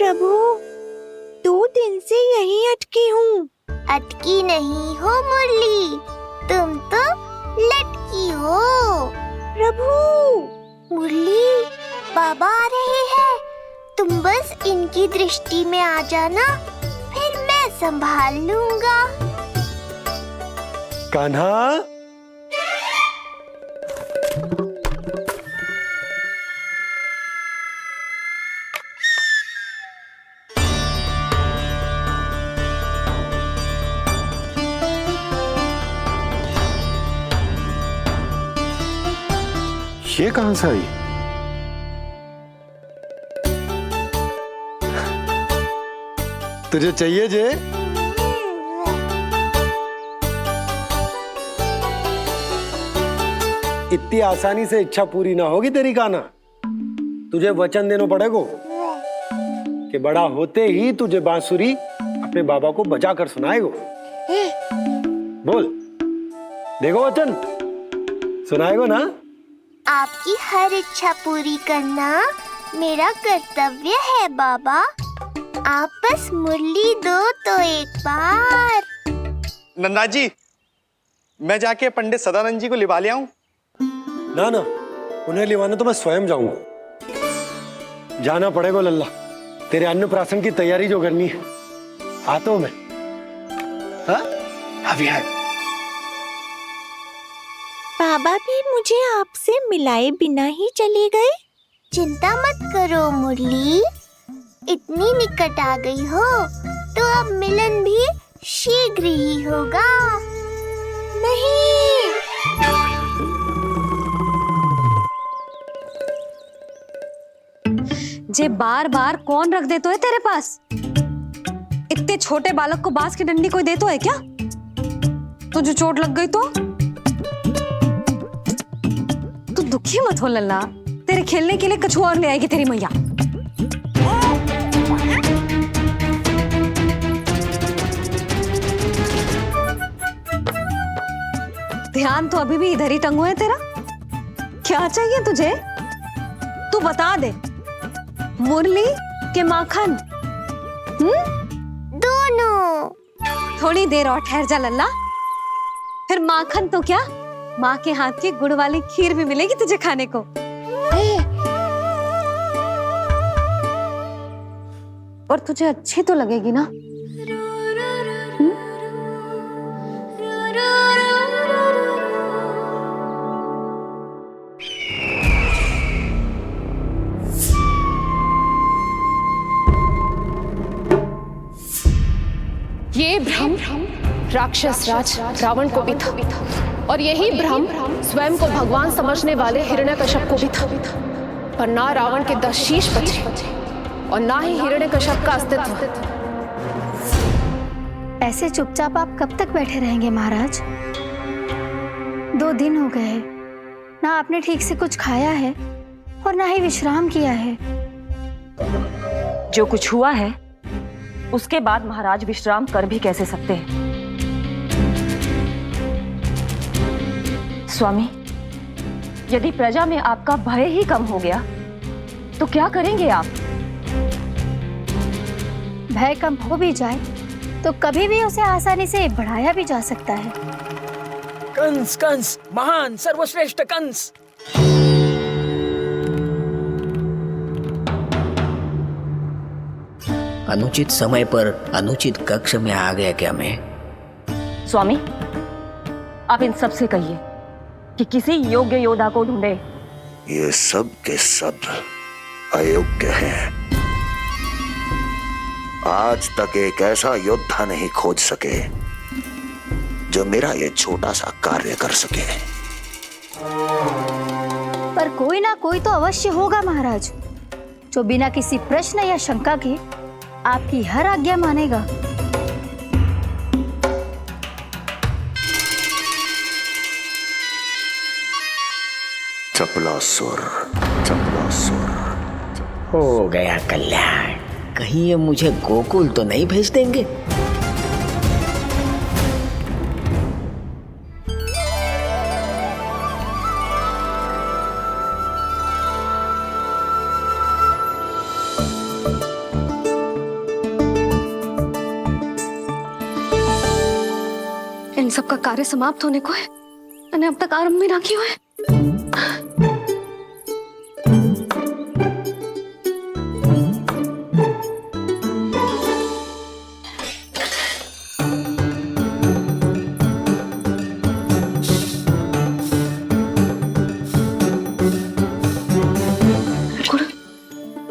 प्रभु, 2 दिन से यहीं अटकी हूँ। अटकी नहीं हो मुरली, तुम तो लटकी हो। प्रभु। मुरली, बाबा आ रहे हैं, तुम बस इनकी दृष्टि में आ जाना, फिर मैं संभाल लूंगा। कान्हा, ये कहां से आई? तुझे चाहिए जे? इतनी आसानी से इच्छा पूरी ना होगी तेरी कान्हा। तुझे वचन देना पड़ेगा कि बड़ा होते ही तुझे बांसुरी अपने बाबा को बजा कर सुनाएगा। बोल, देखो वचन सुनाएगा ना? आपकी हर इच्छा पूरी करना मेरा कर्तव्य है बाबा। आप बस मुरली दो तो एक बार। नंदा जी, मैं जाके पंडित सदानंद जी को लिवा ले आऊं? ना ना, उन्हें लिवाने तो मैं स्वयं जाऊंगा। जाना पड़ेगा लल्ला, तेरे अन्नप्राशन की तैयारी जो करनी है। आता हूं मैं। हाँ? अभी आए। बाबा भी मुझे आपसे मिलाए बिना ही चले गए। चिंता मत करो मुरली, इतनी निकट आ गई हो तो अब मिलन भी शीघ्र ही होगा। नहीं, जे बार बार कौन रख दे तो है तेरे पास? इतने छोटे बालक को बांस की डंडी कोई दे तो है क्या? तुझे चोट लग गई तो? तू दुखी मत हो लल्ला, तेरे खेलने के लिए कछुआ और ले आएगी तेरी मैया। ध्यान तो अभी भी इधर ही टंगो है तेरा। क्या चाहिए तुझे? तू बता दे, मुरली के माखन? दोनों। थोड़ी देर और ठहर जा लल्ला, फिर माखन तो क्या, माँ के हाथ की गुड़ वाली खीर भी मिलेगी तुझे खाने को। और तुझे अच्छी तो लगेगी ना? ये भ्रम राक्षस राज रावण को भी था, और यही भ्रम स्वयं को भगवान समझने वाले हिरण्यकश्यप को भी था। पर ना रावण के 10 शीश बचे और ना ही हिरण्यकश्यप का अस्तित्व। ऐसे चुपचाप आप कब तक बैठे रहेंगे महाराज? 2 दिन हो गए, ना आपने ठीक से कुछ खाया है और ना ही विश्राम किया है। जो कुछ हुआ है उसके बाद महाराज विश्राम कर भी कैसे सकते हैं? स्वामी, यदि प्रजा में आपका भय ही कम हो गया तो क्या करेंगे आप? भय कम हो भी जाए तो कभी भी उसे आसानी से बढ़ाया भी जा सकता है। कंस, कंस, महान सर्वश्रेष्ठ कंस। अनुचित समय पर अनुचित कक्ष में आ गया क्या मैं? स्वामी, आप इन सब से कहिए कि किसी योग्य योद्धा को ढूंढे। ये सब के सब अयोग्य हैं। आज तक एक ऐसा योद्धा नहीं खोज सके जो मेरा ये छोटा सा कार्य कर सके। पर कोई ना कोई तो अवश्य होगा महाराज, जो बिना किसी प्रश्न या शंका के आपकी हर आज्ञा मानेगा। चपलासुर, चपलासुर। हो गया कल्याण। कहीं ये मुझे गोकुल तो नहीं भेज देंगे? सबका कार्य समाप्त होने को है અને अब तक आरंभ में राखी हुए।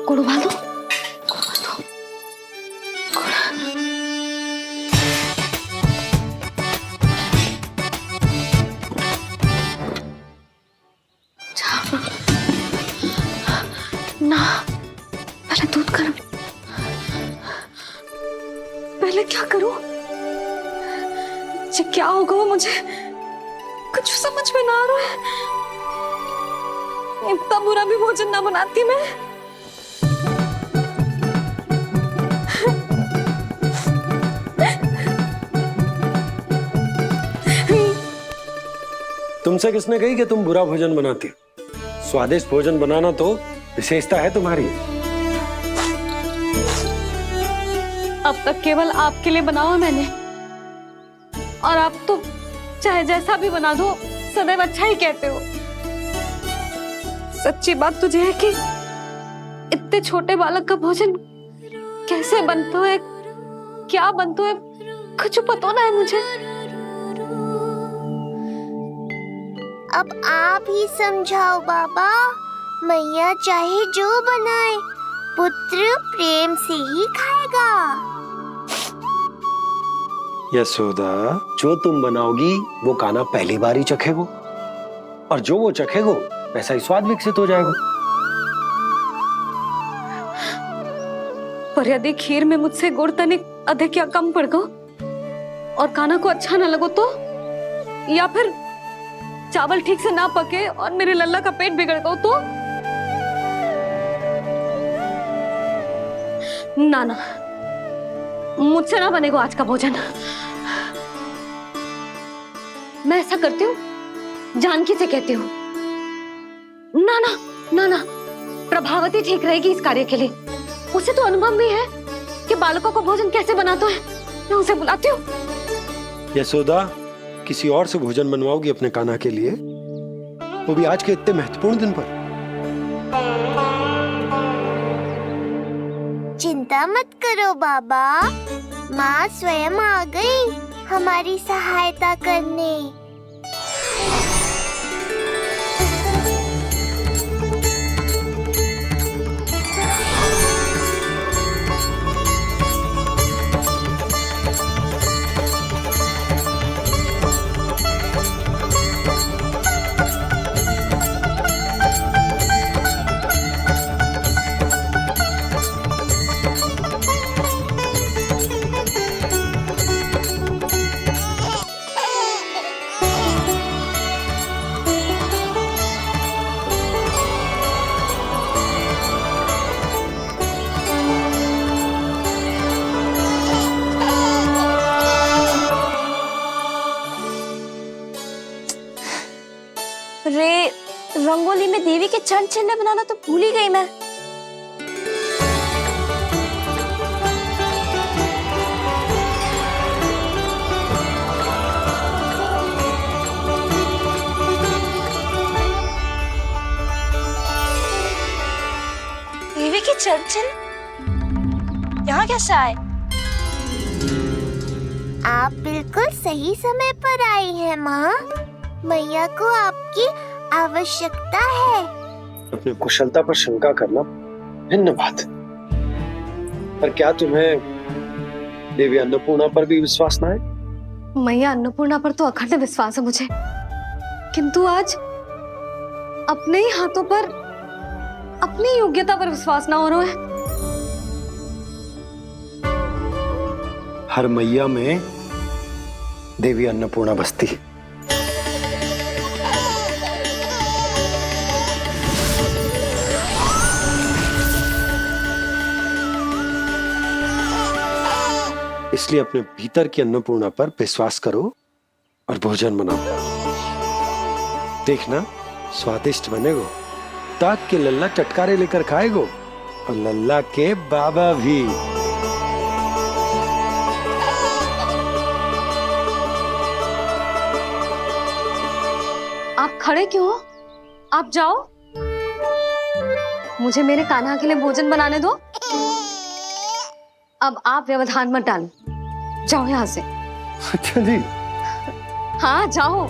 गुड़ उबाल दो। ना, पहले दूध गर्म। पहले क्या करूं? ये क्या होगा वो मुझे कुछ समझ में ना आ रहा है। इतना बुरा भी भोजन ना बनाती मैं। तुमसे किसने कही कि तुम बुरा भोजन बनाती हो? स्वादिष्ट भोजन बनाना तो विशेषता है तुम्हारी। अब तक केवल आपके लिए बनाओ मैंने, और आप तो चाहे जैसा भी बना दो सदैव अच्छा ही कहते हो। सच्ची बात तुझे है कि इतने छोटे बालक का भोजन कैसे बनता है, क्या बनता है, कुछ पता ना है मुझे। अब आप ही समझाओ बाबा। मैया चाहे जो बनाए, पुत्र प्रेम से ही खाएगा। यशोदा, जो तुम बनाओगी वो कान्हा पहली बार ही चखेगो, और जो वो चखेगो वैसा ही स्वाद विकसित हो जाएगा। पर यदि खीर में मुझसे गुड़ तनिक अधिक या कम पड़ गो और कान्हा को अच्छा ना लगो तो, या फिर चावल ठीक से ना पके और मेरे लल्ला का पेट बिगड़ गो तो? ना ना, मुझसे ना बनेगा आज का भोजन। मैं ऐसा करती हूँ, जानकी से कहती हूँ। ना ना ना ना, प्रभावती ठीक रहेगी इस कार्य के लिए। उसे तो अनुभव भी है कि बालकों को भोजन कैसे बनाते हैं। मैं उसे बुलाती हूँ। यशोदा, किसी और से भोजन बनवाओगी अपने कान्हा के लिए, वो भी आज के इतने महत्वपूर्ण दिन पर? चिंता मत करो बाबा, माँ स्वयं आ गई हमारी सहायता करने। रे, रंगोली में देवी के चरण चिन्ह बनाना तो भूल ही गई मैं। देवी के चरण चिन्ह यहाँ कैसे आए? आप बिल्कुल सही समय पर आई हैं माँ। मैया को आपकी आवश्यकता है। अपनी कुशलता पर शंका करना भिन्न बात है, पर क्या तुम्हें देवी अन्नपूर्णा पर भी विश्वास ना है? मैया अन्नपूर्णा पर तो अखंड विश्वास है मुझे, किंतु आज अपने ही हाथों पर अपनी योग्यता पर विश्वास ना हो रहा है। हर मैया में देवी अन्नपूर्णा बसती है। इसलिए अपने भीतर की अन्नपूर्णा पर विश्वास करो और भोजन बनाओ। देखना स्वादिष्ट बनेगो, ताक के लल्ला चटकारे लेकर खाएगो, और लल्ला के बाबा भी। खड़े क्यों हो? आप जाओ, मुझे मेरे कान्हा के लिए भोजन बनाने दो। अब आप व्यवधान मत डालो, जाओ यहाँ से। अच्छा जी। हाँ जाओ।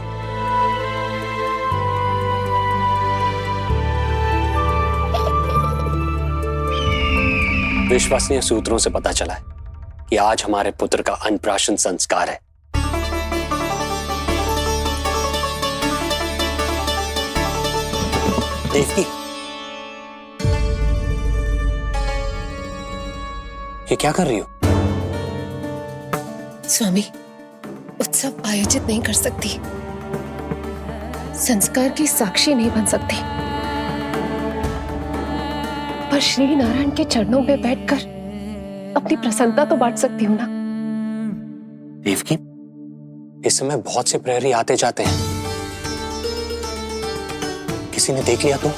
विश्वसनीय सूत्रों से पता चला है कि आज हमारे पुत्र का अन्नप्राशन संस्कार है। देवकी, ये क्या कर रही हो? स्वामी, उत्सव आयोजित नहीं कर सकती, संस्कार की साक्षी नहीं बन सकती, पर श्री नारायण के चरणों में बैठकर अपनी प्रसन्नता तो बांट सकती हूँ ना। देवकी, इस समय बहुत से प्रहरी आते जाते हैं, किसी ने देख लिया तो?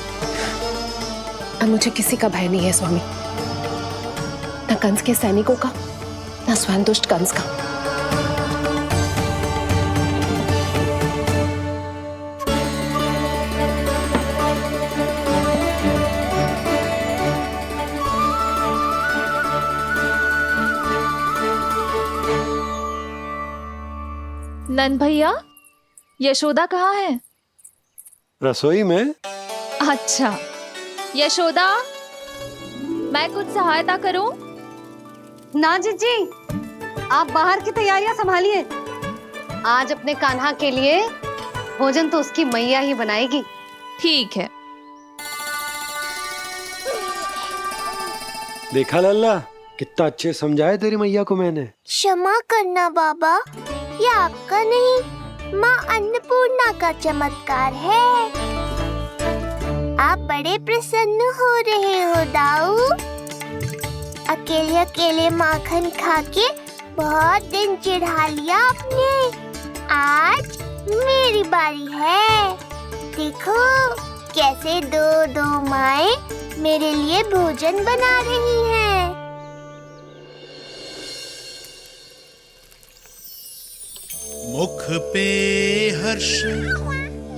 अब मुझे किसी का भय नहीं है स्वामी, न कंस के सैनिकों का, न स्वयं दुष्ट कंस का। नन भैया, यशोदा कहाँ है? रसोई में। अच्छा, यशोदा, मैं कुछ सहायता करूं? ना जीजी, आप बाहर की तैयारियां संभालिए। आज अपने कान्हा के लिए भोजन तो उसकी मैया ही बनाएगी। ठीक है। देखा लल्ला, कितना अच्छे समझाया तेरी मैया को मैंने। क्षमा करना बाबा, ये आपका नहीं, माँ अन्नपूर्णा का चमत्कार है। आप बड़े प्रसन्न हो रहे हो दाऊ। अकेले अकेले माखन खा के बहुत दिन चिढ़ा लिया आपने। आज मेरी बारी है। देखो कैसे दो दो माएं मेरे लिए भोजन बना रही हैं। मुख पे हर्ष,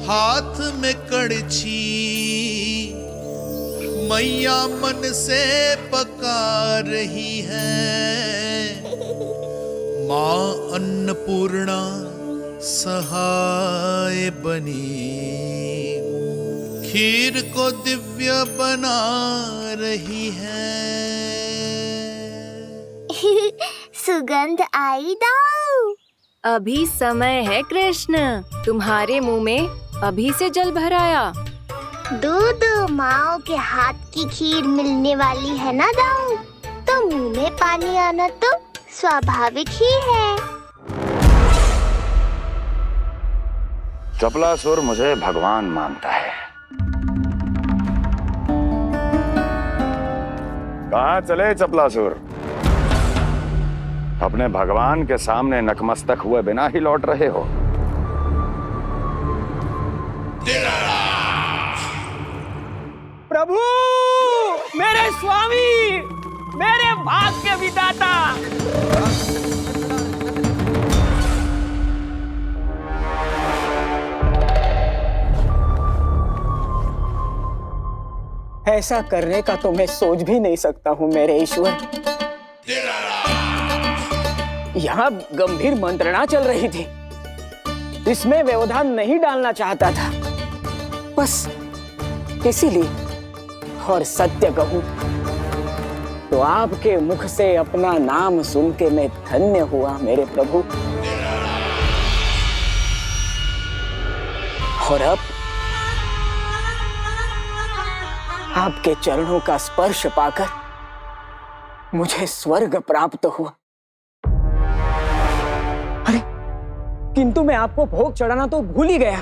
हाथ में कड़छी, मैया मन से पका रही है। माँ अन्नपूर्णा सहाय बनी, खीर को दिव्य बना रही है। सुगंध आई दाऊ। अभी समय है कृष्ण, तुम्हारे मुंह में अभी से जल भराया। दो माओ के हाथ की खीर मिलने वाली है ना दाऊ, तो मुंह में पानी आना तो स्वाभाविक ही है। चपलासुर मुझे भगवान मानता है। कहाँ चले चपलासुर? अपने भगवान के सामने नतमस्तक हुए बिना ही लौट रहे हो। प्रभु, मेरे स्वामी, मेरे भाग्य विधाता। ऐसा करने का तो मैं सोच भी नहीं सकता हूँ मेरे ईश्वर। यहाँ गंभीर मंत्रणा चल रही थी, इसमें व्यवधान नहीं डालना चाहता था, बस इसीलिए। और सत्य कहूं तो आपके मुख से अपना नाम सुन के मैं धन्य हुआ मेरे प्रभु। और अब आपके चरणों का स्पर्श पाकर मुझे स्वर्ग प्राप्त हुआ। अरे किंतु मैं आपको भोग चढ़ाना तो भूल ही गया।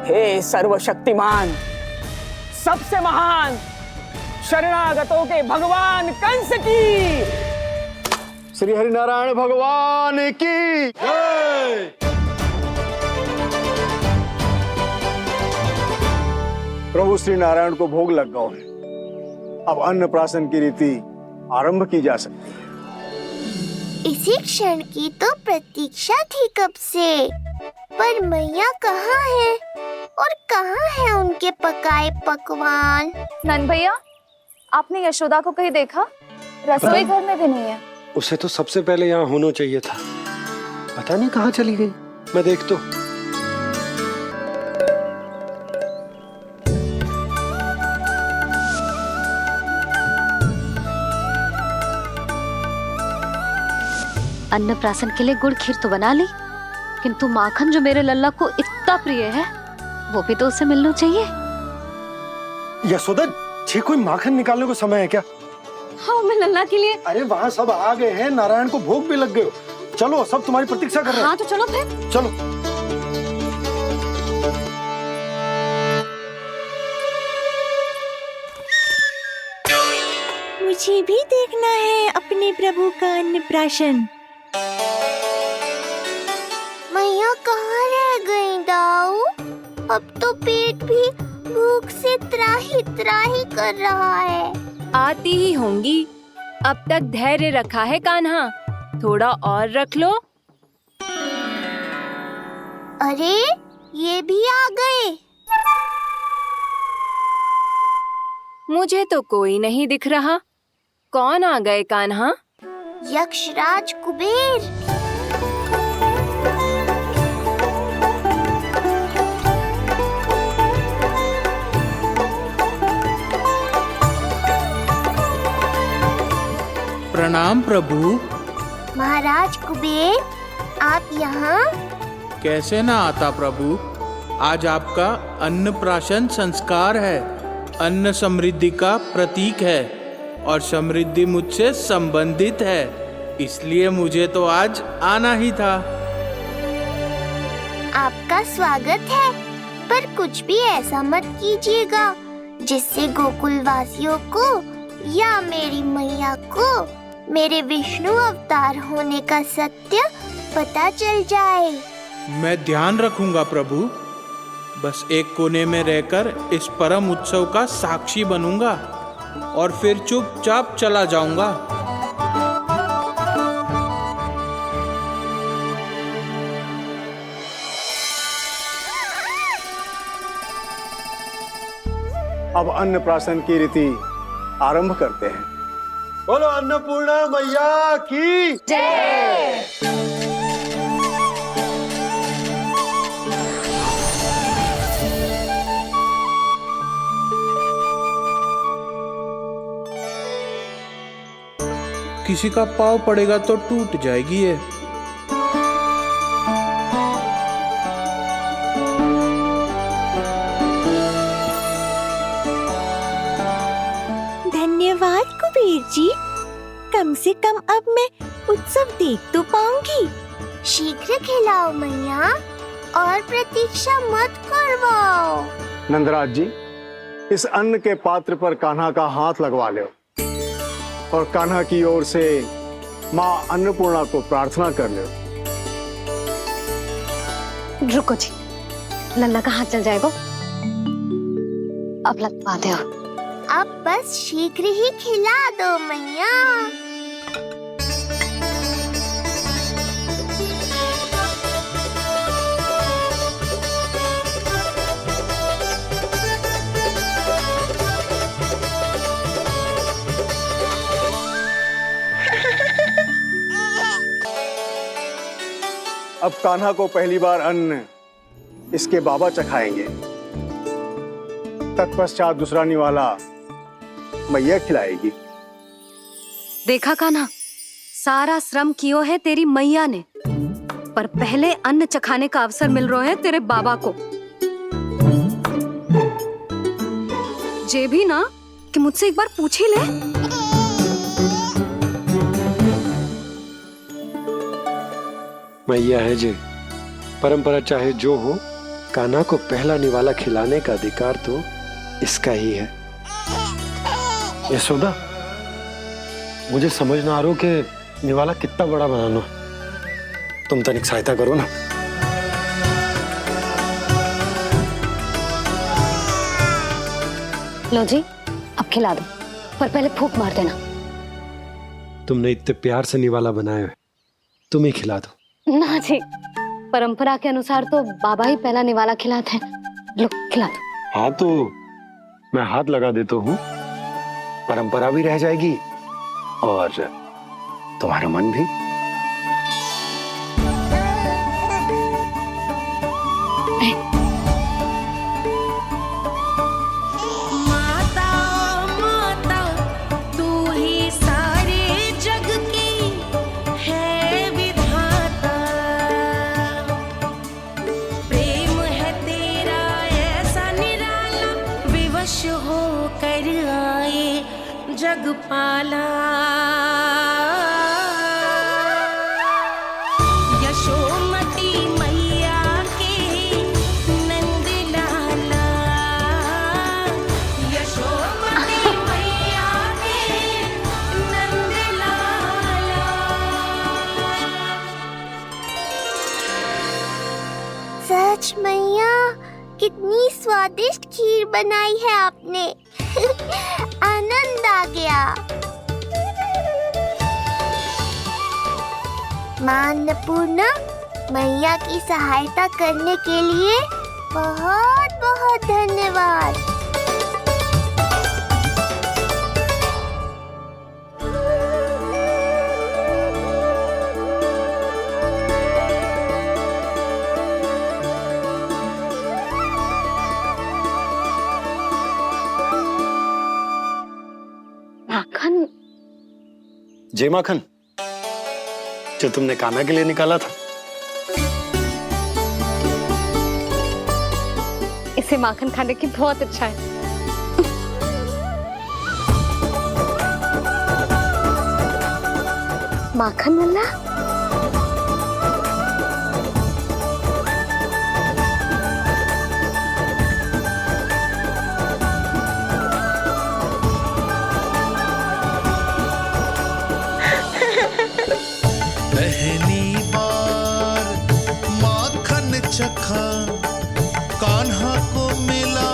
हे सर्वशक्तिमान, सबसे महान, शरणागतों के भगवान कंस की, श्री हरिनारायण भगवान की जय। प्रभु श्री नारायण को भोग लग गया है, अब अन्नप्राशन की रीति आरंभ की जा सकती है। इसी क्षण की तो प्रतीक्षा थी कब से। पर मैया कहाँ है और कहाँ है उनके पकाए पकवान? नन भैया, आपने यशोदा को कहीं देखा? रसोई घर में भी नहीं है। उसे तो सबसे पहले यहाँ होना चाहिए था। पता नहीं कहाँ चली गई। मैं देख तो। अन्नप्राशन के लिए गुड़ खीर तो बना ली, किंतु माखन जो मेरे लल्ला को इतना प्रिय है वो भी तो उसे मिलना चाहिए। यशोदा जी, कोई माखन निकालने को समय है क्या? हाँ, मैं लल्ला के लिए। अरे वहाँ सब आ गए हैं, नारायण को भोग भी लग गए। चलो, सब तुम्हारी प्रतीक्षा कर रहे हैं। हाँ तो चलो फिर। चलो। मुझे भी देखना है अपने प्रभु का अन्नप्राशन। मैया कहाँ रह गई दाऊ? अब तो पेट भी भूख से त्राही त्राही कर रहा है। आती ही होंगी। अब तक धैर्य रखा है कान्हा, थोड़ा और रख लो। अरे ये भी आ गए। मुझे तो कोई नहीं दिख रहा। कौन आ गए कान्हा? यक्षराज कुबेर। प्रणाम प्रभु। महाराज कुबेर, आप यहाँ? कैसे ना आता प्रभु। आज आपका अन्नप्राशन संस्कार है। अन्न समृद्धि का प्रतीक है और समृद्धि मुझसे संबंधित है, इसलिए मुझे तो आज आना ही था। आपका स्वागत है, पर कुछ भी ऐसा मत कीजिएगा जिससे गोकुल वासियों को या मेरी मैया को मेरे विष्णु अवतार होने का सत्य पता चल जाए। मैं ध्यान रखूंगा प्रभु। बस एक कोने में रहकर इस परम उत्सव का साक्षी बनूंगा और फिर चुपचाप चला जाऊंगा। अब अन्नप्राशन की रीति आरंभ करते हैं। बोलो अन्नपूर्णा मैया की जय। किसी का पाँव पड़ेगा तो टूट जाएगी ये। धन्यवाद कुबेर जी, कम से कम अब मैं उत्सव देख तो पाऊंगी। शीघ्र खिलाओ मैया और प्रतीक्षा मत करवाओ। नंदराज जी, इस अन्न के पात्र पर कान्हा का हाथ लगवा लो और कान्हा की ओर से माँ अन्नपूर्णा को प्रार्थना कर लो। रुको जी, लल्ला का हाथ चल जाएगा। अब लगवा दो। अब बस शीघ्र ही खिला दो मैया। अब कान्हा को पहली बार अन्न इसके बाबा चखाएंगे। तत्पश्चात दूसरा निवाला मैया खिलाएगी। देखा कान्हा, सारा श्रम कियो है तेरी मैया ने, पर पहले अन्न चखाने का अवसर मिल रहा है तेरे बाबा को। जे भी ना कि मुझसे एक बार पूछ ही ले। मैया है जे, परंपरा चाहे जो हो, कान्हा को पहला निवाला खिलाने का अधिकार तो इसका ही है। यशोदा, मुझे समझ ना आ रहा कि निवाला कितना बड़ा बनाना। तुम तनिक सहायता करो ना। लो जी, अब खिला दो, पर पहले फूंक मार देना। तुमने इतने प्यार से निवाला बनाया है, तुम ही खिला दो। ना जी, परंपरा के अनुसार तो बाबा ही पहला निवाला खिलाते हैं। लो खिला दो। हाँ तो मैं हाथ लगा देता हूँ, परंपरा भी रह जाएगी और तुम्हारा मन भी। माता माता तू ही सारे जग की है विधाता, प्रेम है तेरा ऐसा निराला, विवश हो कर आए जग पाला। यशोमती मैया के नंद लाला, यशोमती मैया के नंद लाला। सच मैया, कितनी स्वादिष्ट खीर बनाई है आपने। आनंद आ गया। मां अन्नपूर्णा, मैया की सहायता करने के लिए बहुत बहुत धन्यवाद। माखन? जे माखन जो तुमने कान्हा के लिए निकाला था। इसे माखन खाने की बहुत अच्छा है। माखन वाला? पहली बार माखन चखा, कान्हा को मिला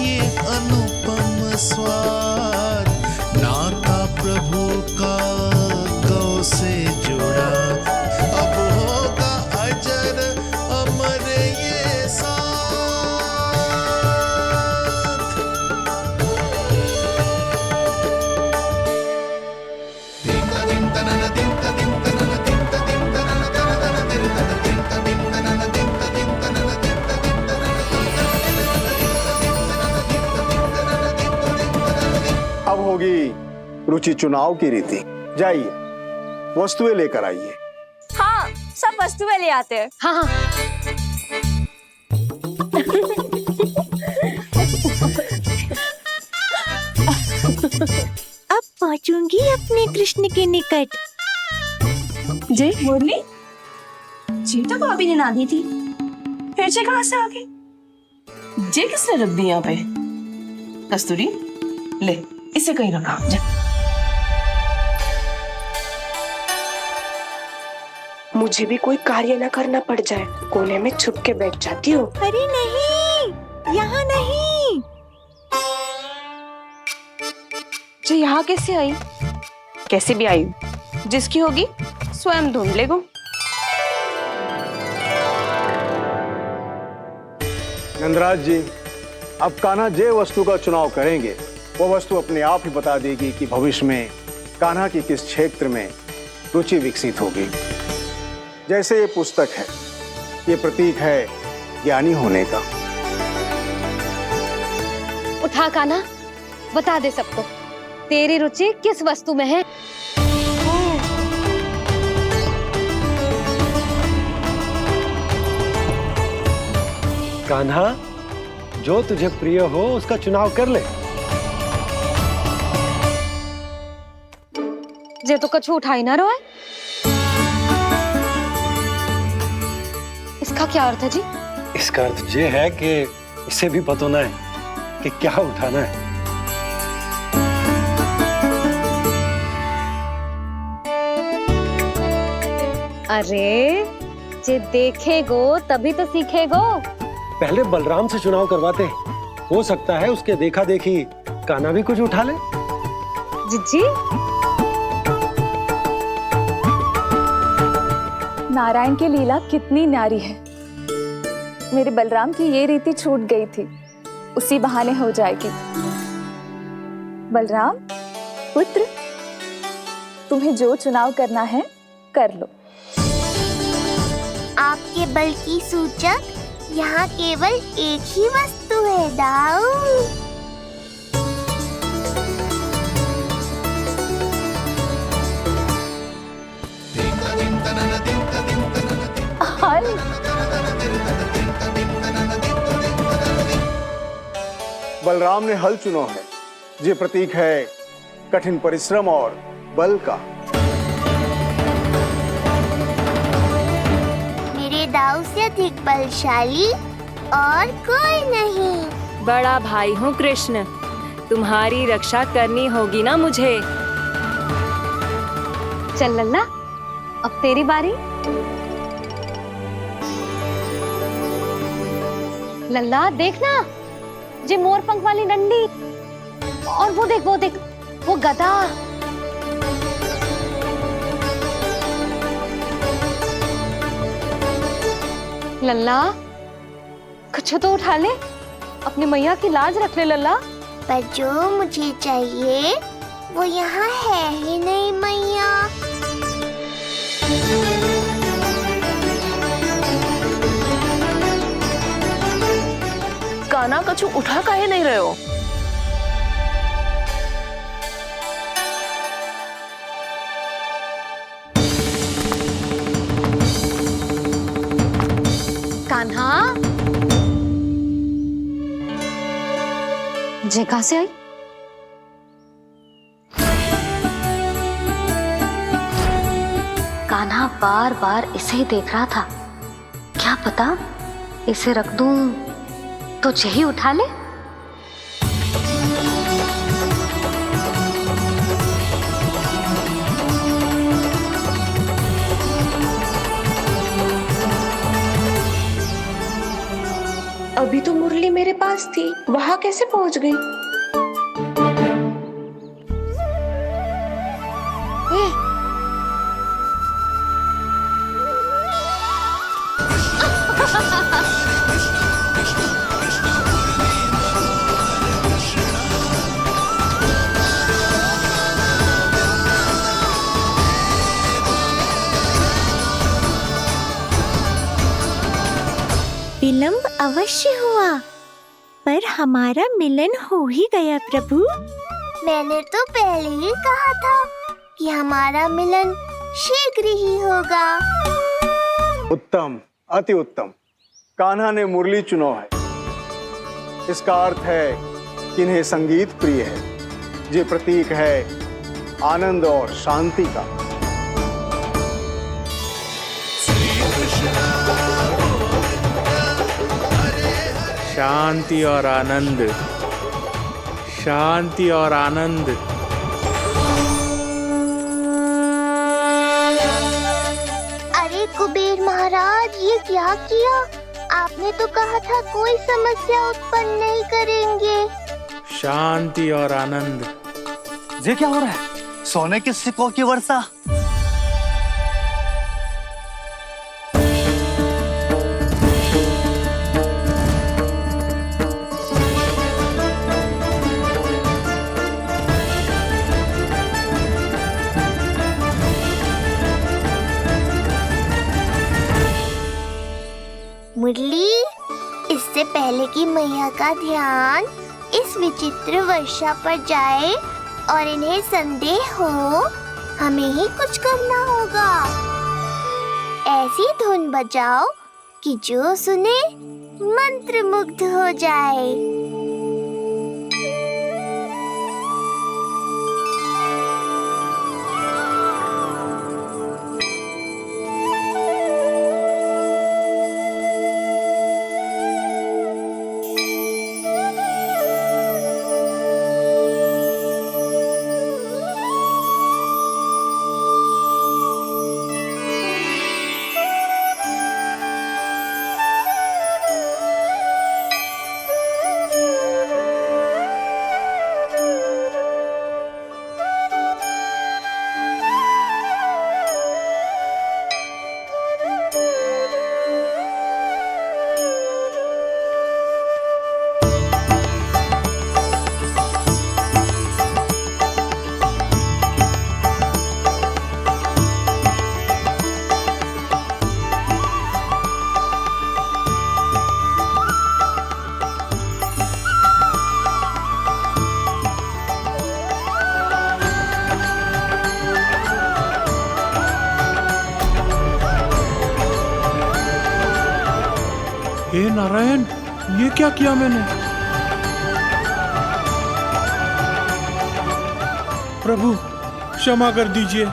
ये अनुपम स्वाद, नाता प्रभु का गौ से जुड़ा, अब होगा अजर अमर ये साथ। अब होगी रुचि चुनाव की रीति। जाइए, वस्तुएं लेकर आइए। हाँ, सब वस्तुएं ले आते हैं। हाँ हाँ। अब पहुंचूंगी अपने कृष्ण के निकट। जय मुरली, जी तो भाभी ने ना दी थी, फिर से कहाँ से आ गई? जे किसने रख दी यहाँ पे? कस्तूरी, ले इसे कहीं रखा जा। मुझे भी कोई कार्य न करना पड़ जाए, कोने में छुप के बैठ जाती हूँ। अरे नहीं, यहाँ नहीं। जो यहाँ कैसे आई? कैसे भी आई, जिसकी होगी स्वयं ढूंढ लेगो। नंदराज जी, अब कान्हा जे वस्तु का चुनाव करेंगे, वो वस्तु अपने आप ही बता देगी कि भविष्य में कान्हा की किस क्षेत्र में रुचि विकसित होगी। जैसे ये पुस्तक है, ये प्रतीक है ज्ञानी होने का। उठा कान्हा, बता दे सबको तेरी रुचि किस वस्तु में है। कान्हा, जो तुझे प्रिय हो उसका चुनाव कर ले। जे तो कछु उठाई ना रोए। इसका क्या अर्थ है जी? इसका अर्थ ये है कि इसे भी पता ना है कि क्या उठाना है। अरे, जे देखेगो तभी तो सीखेगो। पहले बलराम से चुनाव करवाते हैं, हो सकता है उसके देखा देखी कान्हा भी कुछ उठा ले। जीजी, नारायण की लीला कितनी न्यारी है। मेरे बलराम की ये रीति छूट गई थी, उसी बहाने हो जाएगी। बलराम पुत्र, तुम्हें जो चुनाव करना है कर लो। आपके बल की सूचक यहाँ केवल एक ही वस्तु है दाऊ। बलराम ने हल चुना है, ये प्रतीक है कठिन परिश्रम और बल का। मेरे दाऊ से अधिक बलशाली और कोई नहीं। बड़ा भाई हूँ कृष्ण, तुम्हारी रक्षा करनी होगी ना मुझे। चल लल्ला, अब तेरी बारी। लल्ला देखना, ये मोर पंख वाली डंडी, और वो देख वो गदा। लल्ला कुछ तो उठा ले, अपनी मैया की लाज रख ले लल्ला। पर जो मुझे चाहिए वो यहाँ है ही नहीं मैया। कान्हा कछु उठा काहे नहीं रहे हो? कान्हा, जे कहां से आई? कान्हा बार बार इसे ही देख रहा था। क्या पता इसे रख दूं तो यही उठा ले। अभी तो मुरली मेरे पास थी, वहां कैसे पहुंच गई? विलंब अवश्य हुआ, पर हमारा मिलन हो ही गया प्रभु। मैंने तो पहले ही कहा था कि हमारा मिलन शीघ्र ही होगा। उत्तम, अति उत्तम। कान्हा ने मुरली चुना है, इसका अर्थ है कि इन्हें संगीत प्रिय है। ये प्रतीक है आनंद और शांति का। शांति और आनंद, शांति और आनंद। अरे कुबेर महाराज, ये क्या किया? आपने तो कहा था कोई समस्या उत्पन्न नहीं करेंगे। शांति और आनंद। ये क्या हो रहा है? सोने के सिक्कों की वर्षा। मुरली, इससे पहले कि मैया का ध्यान इस विचित्र वर्षा पर जाए और इन्हें संदेह हो, हमें ही कुछ करना होगा। ऐसी धुन बजाओ कि जो सुने मंत्रमुग्ध हो जाए। नारायण, ये क्या किया मैंने? प्रभु क्षमा कर दीजिए,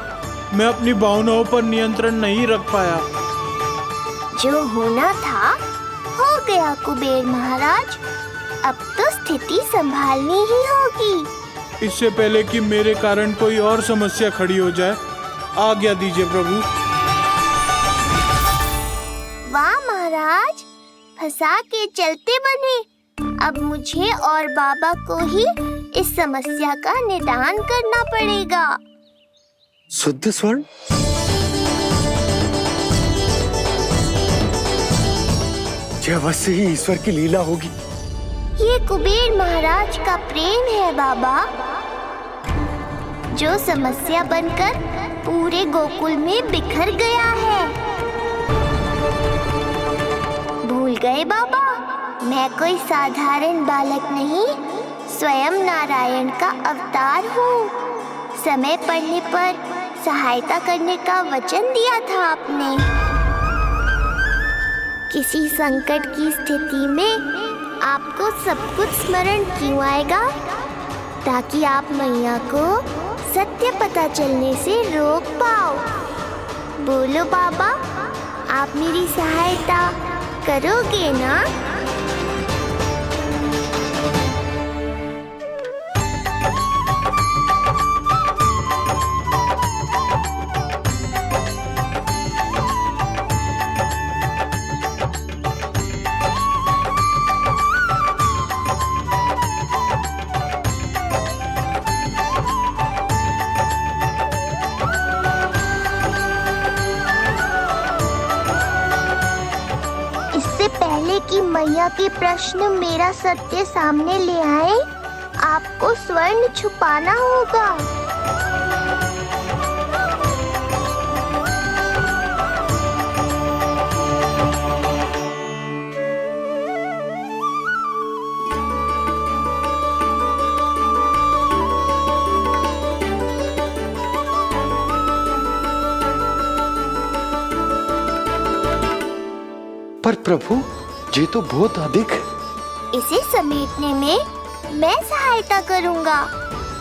मैं अपनी भावनाओं पर नियंत्रण नहीं रख पाया। जो होना था हो गया कुबेर महाराज। अब तो स्थिति संभालनी ही होगी। इससे पहले कि मेरे कारण कोई और समस्या खड़ी हो जाए, आज्ञा दीजिए प्रभु। वाह महाराज, फंसा के चलते बने। अब मुझे और बाबा को ही इस समस्या का निदान करना पड़ेगा। शुद्ध स्वर्ण? यह अवश्य ही ईश्वर की लीला होगी। ये कुबेर महाराज का प्रेम है बाबा, जो समस्या बनकर पूरे गोकुल में बिखर गया है। भूल गए बाबा, मैं कोई साधारण बालक नहीं, स्वयं नारायण का अवतार हूँ। समय पड़ने पर सहायता करने का वचन दिया था आपने। किसी संकट की स्थिति में आपको सब कुछ स्मरण क्यों आएगा? ताकि आप मैया को सत्य पता चलने से रोक पाओ। बोलो बाबा, आप मेरी सहायता करोगे ना? कि मैया के प्रश्न मेरा सत्य सामने ले आए, आपको स्वर्ण छुपाना होगा। पर प्रभु, ये तो बहुत अधिक। इसे समेटने में मैं सहायता करूंगा,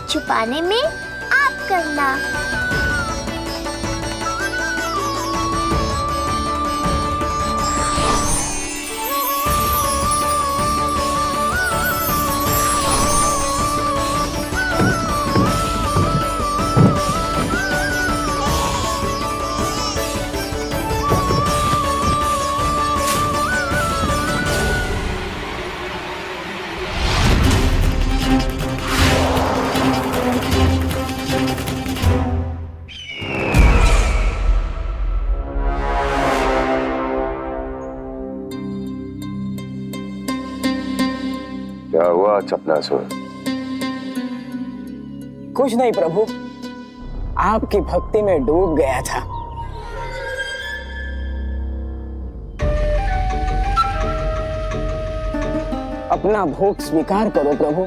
छुपाने में आप करना। क्या हुआ चपलासुर? कुछ नहीं प्रभु, आपकी भक्ति में डूब गया था। अपना भोग स्वीकार करो प्रभु।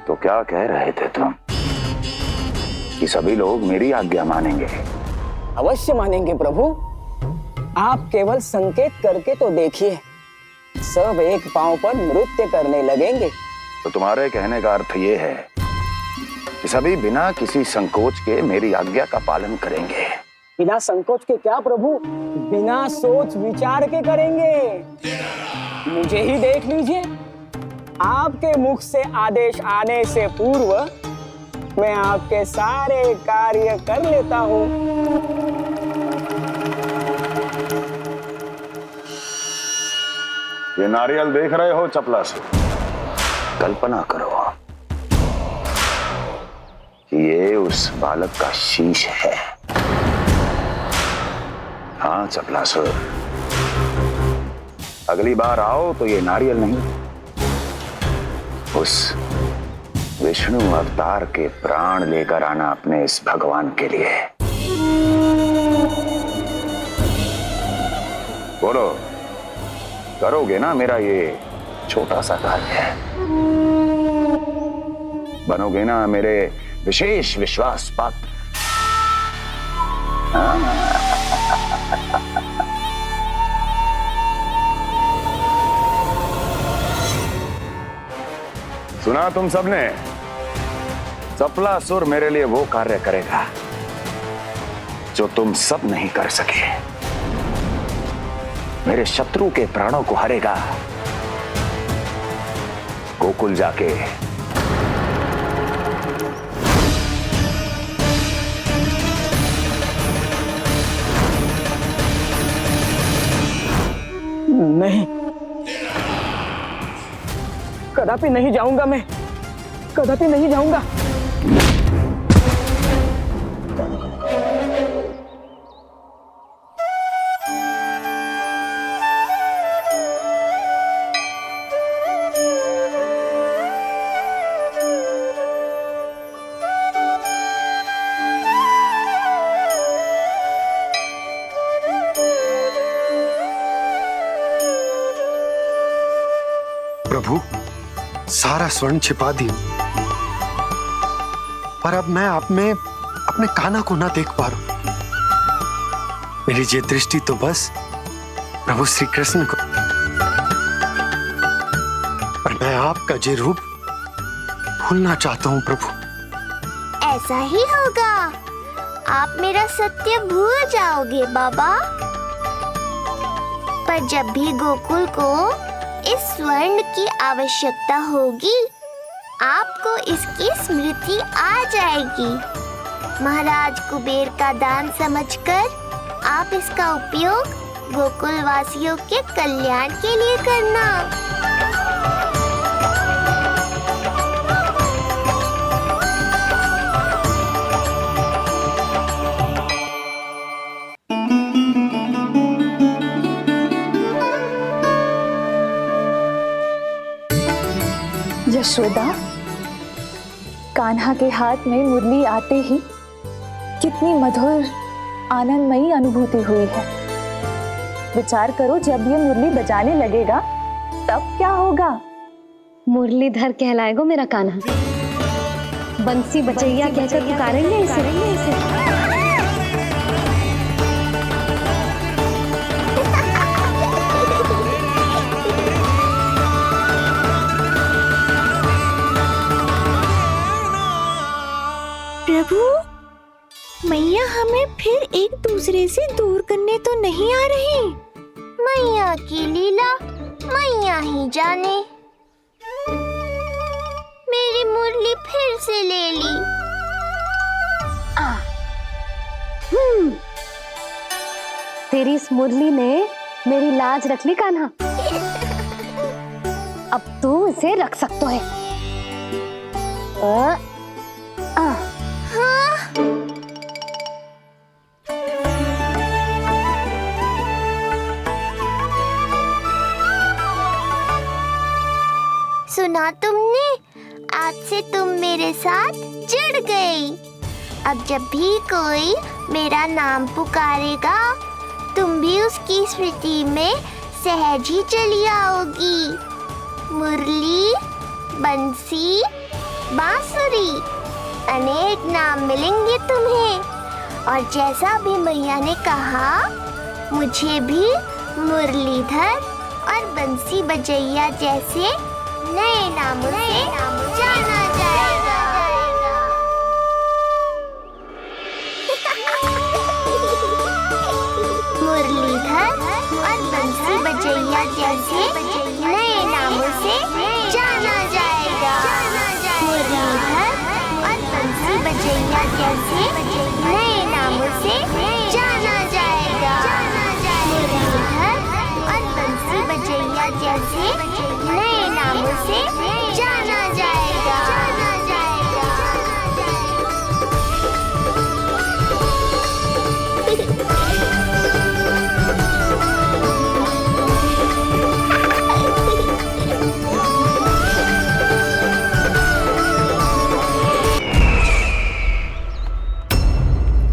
तो क्या कह रहे थे तुम? कि सभी लोग मेरी आज्ञा मानेंगे? अवश्य मानेंगे प्रभु। आप केवल संकेत करके तो देखिए, सब एक पांव पर नृत्य करने लगेंगे। तो तुम्हारे कहने का अर्थ ये है कि सभी बिना किसी संकोच के मेरी आज्ञा का पालन करेंगे? बिना संकोच के क्या प्रभु, बिना सोच विचार के करेंगे। मुझे ही देख लीजिए, आपके मुख से आदेश आने से पूर्व मैं आपके सारे कार्य कर लेता हूँ। ये नारियल देख रहे हो चपलासुर? कल्पना करो कि ये उस बालक का शीश है। हाँ चपलासुर, अगली बार आओ तो ये नारियल नहीं, उस विष्णु अवतार के प्राण लेकर आना अपने इस भगवान के लिए। बोलो, करोगे ना मेरा ये छोटा सा कार्य? बनोगे ना मेरे विशेष विश्वास पात्र? सुना तुम सबने? सपलासुर मेरे लिए वो कार्य करेगा जो तुम सब नहीं कर सके। मेरे शत्रु के प्राणों को हरेगा। गोकुल जाके नहीं, कदापि नहीं जाऊंगा। मैं कदापि नहीं जाऊंगा। प्रभु, सारा स्वर्ण छिपा दी, पर अब मैं आप में अपने कान्हा को ना देख पा रहा हूं। मेरी ये दृष्टि तो बस प्रभु श्री कृष्ण को, पर मैं आपका ये रूप भूलना चाहता हूं प्रभु। ऐसा ही होगा। आप मेरा सत्य भूल जाओगे बाबा। पर जब भी गोकुल को इस स्वर्ण की आवश्यकता होगी, आपको इसकी स्मृति आ जाएगी। महाराज कुबेर का दान समझकर आप इसका उपयोग गोकुल वासियों के कल्याण के लिए करना। यशोदा, कान्हा के हाथ में मुरली आते ही कितनी मधुर आनंदमयी अनुभूति हुई है। विचार करो, जब ये मुरली बजाने लगेगा तब क्या होगा? मुरलीधर कहलाएगा मेरा कान्हा। बंसी बजैया कहकर पुकारेंगे इसे। प्रभु, मैया हमें फिर एक दूसरे से दूर करने तो नहीं आ रही। मैया की लीला मैया ही जाने। मेरी मुरली फिर से ले ली। तेरी इस मुरली ने मेरी लाज रख ली कान्हा। अब तू इसे रख सकता है। हाँ? सुना तुमने? आज से तुम मेरे साथ जुड़ गई। अब जब भी कोई मेरा नाम पुकारेगा, तुम भी उसकी स्मृति में सहज ही चली आओगी। मुरली, बंसी, बांसुरी, अनेक नाम मिलेंगे तुम्हें। और जैसा भी मैया ने कहा, मुझे भी मुरलीधर और बंसी बजैया जैसे नए नामों से जाना जाएगा। मुरलीधर और बंसी बजैया जैसे नए नामों से जाना जाएगा। मुरलीधर और बंसी बजैया जैसे नए नामों से जाना जाएगा। मुरलीधर और बंसी बजैया जैसे नए नामों से जाना जाएगा।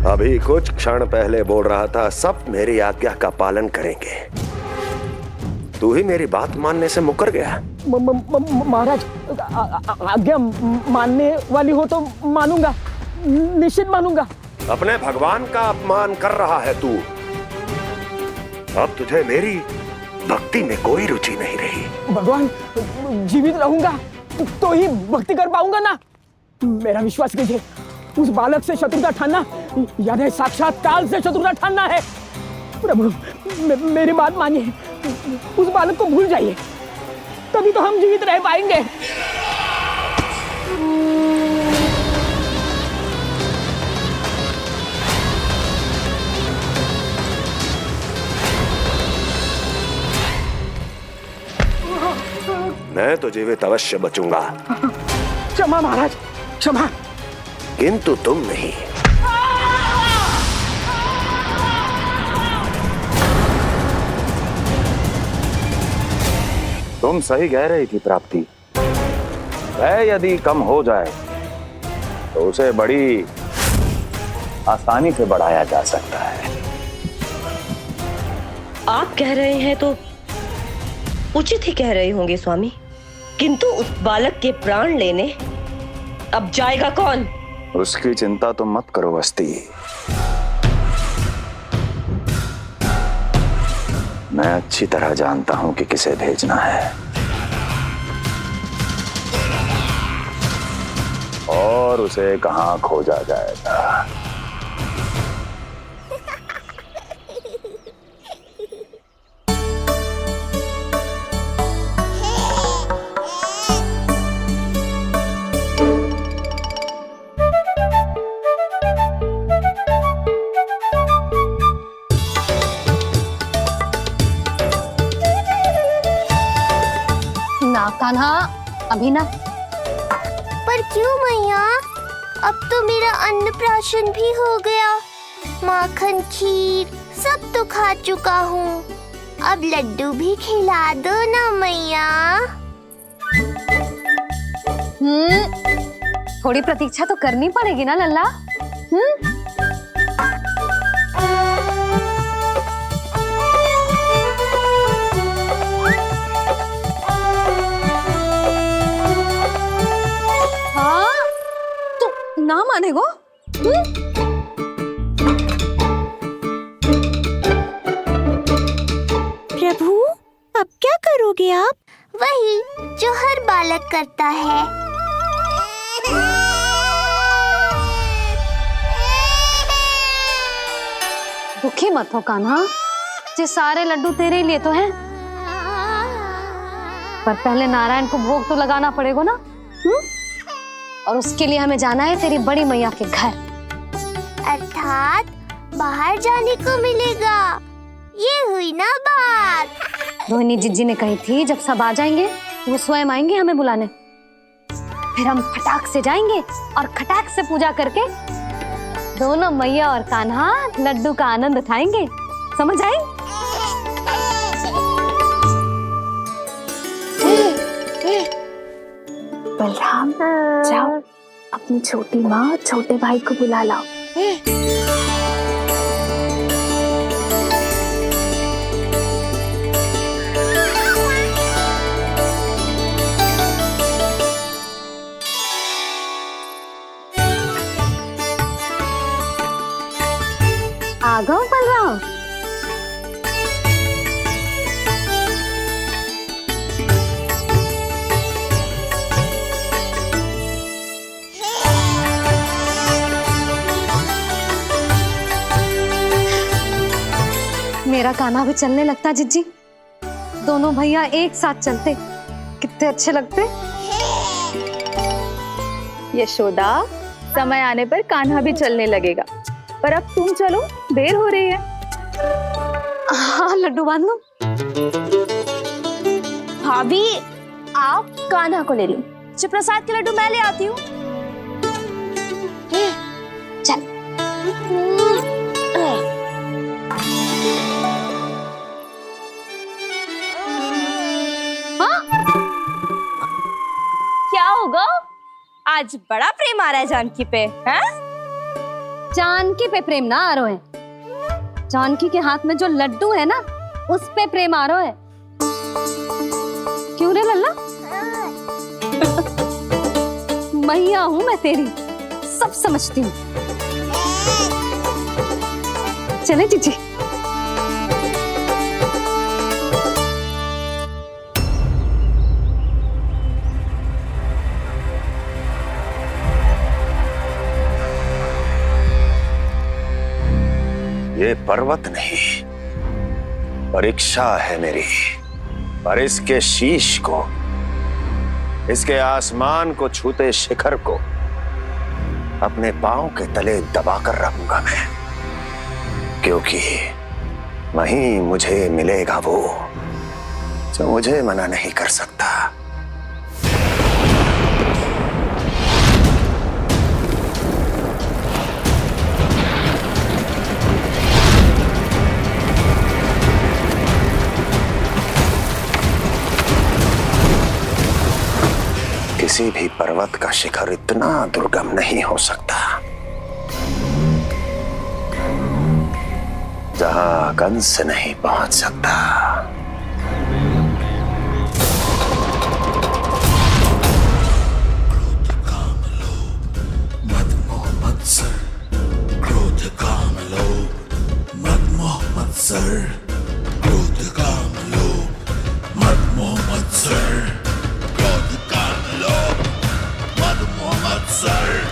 अभी कुछ क्षण पहले बोल रहा था सब मेरी आज्ञा का पालन करेंगे। तू ही मेरी बात मानने से मुकर गया। महाराज, आज्ञा मानने वाली हो तो मानूंगा, निश्चित मानूंगा। अपने भगवान का अपमान कर रहा है तू। अब तुझे मेरी भक्ति में कोई रुचि नहीं रही। भगवान, जीवित रहूंगा तो ही भक्ति कर पाऊंगा ना। मेरा विश्वास कीजिए, उस बालक से शत्रुता ठानना याद है साक्षात काल से शत्रुता ठानना है। प्रभु मेरी बात मानिए, उस बालक को भूल जाइए, तभी तो हम जीवित रह पाएंगे। मैं तो जीवित अवश्य बचूंगा। क्षमा महाराज, क्षमा। किंतु तुम नहीं। तुम सही कह रही थी प्राप्ति। भय यदि कम हो जाए तो उसे बड़ी आसानी से बढ़ाया जा सकता है। आप कह रहे हैं तो उचित ही कह रहे होंगे स्वामी, किंतु उस बालक के प्राण लेने अब जाएगा कौन? उसकी चिंता तो मत करो वस्ती। मैं अच्छी तरह जानता हूं कि किसे भेजना है और उसे कहां खोजा जाएगा। कान्हा अभी ना। पर क्यों मैया? अब तो मेरा अन्नप्राशन भी हो गया, माखन खीर सब तो खा चुका हूँ। अब लड्डू भी खिला दो ना मैया। थोड़ी प्रतीक्षा तो करनी पड़ेगी ना लल्ला। ना मानेगो? प्रभु अब क्या करोगे आप? वही जो हर बालक करता है। दुखी मत हो कान्हा, ये सारे लड्डू तेरे लिए तो हैं। पर पहले नारायण को भोग तो लगाना पड़ेगा ना। और उसके लिए हमें जाना है तेरी बड़ी मैया के घर। अर्थात बाहर जाने को मिलेगा, ये हुई ना बात। रोहिणी जिज्जी ने कही थी जब सब आ जाएंगे वो स्वयं आएंगे हमें बुलाने। फिर हम फटाक से जाएंगे और खटाक से पूजा करके दोनों मैया और कान्हा लड्डू का आनंद उठाएंगे। समझ आई? बलराम जाओ, अपनी छोटी माँ और छोटे भाई को बुला लाओ। आ गओ बलराम। मेरा कान्हा भी चलने लगता जिज्जी। दोनों भैया एक साथ चलते कितने अच्छे लगते। यशोदा, समय आने पर कान्हा भी चलने लगेगा, पर अब तुम चलो, देर हो रही है। हाँ लड्डू बांध लो। भाभी आप कान्हा को ले लो, शिवप्रसाद के लड्डू मैं ले आती हूँ। चल। क्या होगा? आज बड़ा प्रेम आ रहा है जानकी पे, हैं? जानकी पे प्रेम ना आ रहा है, जानकी के हाथ में जो लड्डू है ना उस पे प्रेम आ रहा है। क्यों रे लल्ला? मैया हूं मैं तेरी, सब समझती हूँ। चले जीजी। ये पर्वत नहीं, परीक्षा है मेरी। पर इसके शीश को, इसके आसमान को छूते शिखर को अपने पांव के तले दबाकर रखूंगा मैं, क्योंकि वहीं मुझे मिलेगा वो जो मुझे मना नहीं कर सकता। किसी भी पर्वत का शिखर इतना दुर्गम नहीं हो सकता जहां कंस नहीं पहुंच सकता। क्रोध काम लोभ मद मोह मत्सर, क्रोध काम लोभ मद मोह मत्सर, क्रोध काम लोभ मद मोह मत्सर, क्रोध काम लोभ मद मोह मत्सर।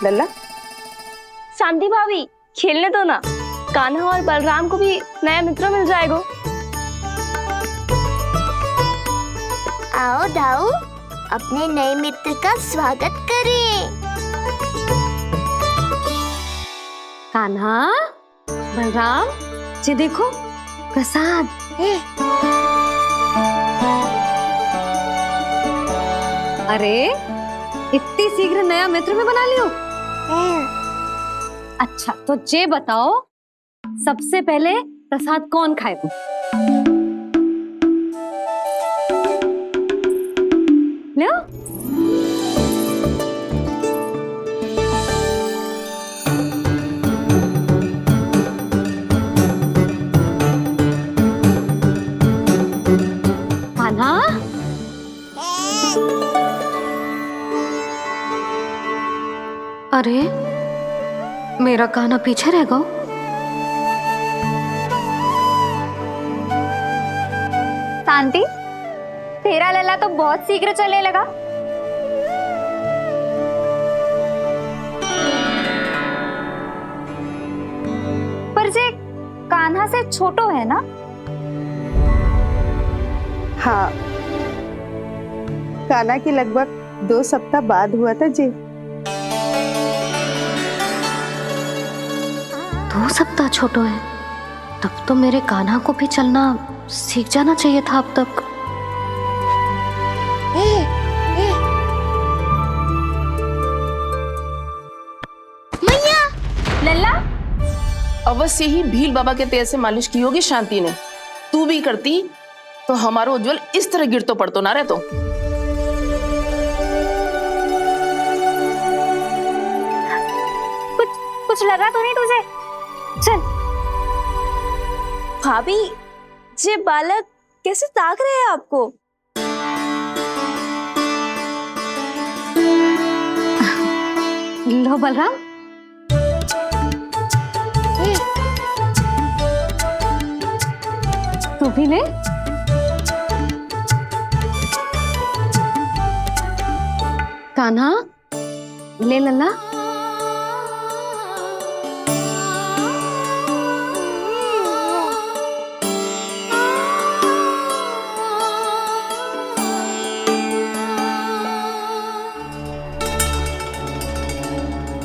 लल्ला, शांति भाभी खेलने दो ना, कान्हा और बलराम को भी नया मित्र मिल जाएगा। आओ दाऊ, अपने नए मित्र का स्वागत करें। कान्हा, बलराम, ये देखो प्रसाद। अरे इतनी शीघ्र नया मित्र में बना लियो? अच्छा तो ये बताओ, सबसे पहले प्रसाद कौन खाएगा? लो। कान्हा, अरे मेरा कान्हा पीछे रह गया। शांति, तेरा लल्ला तो बहुत शीघ्र चलने लगा। पर जे कान्हा से छोटो है ना? हाँ, कान्हा की लगभग 2 सप्ताह बाद हुआ था जी। 2 सप्ताह छोटो है, तब तो मेरे कान्हा को भी चलना सीख जाना चाहिए था अब तक। मैया, लल्ला, अवश्य ही भील बाबा के तेल से मालिश की होगी शांति ने। तू भी करती तो हमारा उज्जवल इस तरह गिर तो पड़तो ना रहतो। कुछ लगा तो नहीं तुझे? चल। भाभी, ये बालक कैसे ताक रहे हैं आपको? लो बलराम, तू भी ले। कान्हा, ले लल्ला।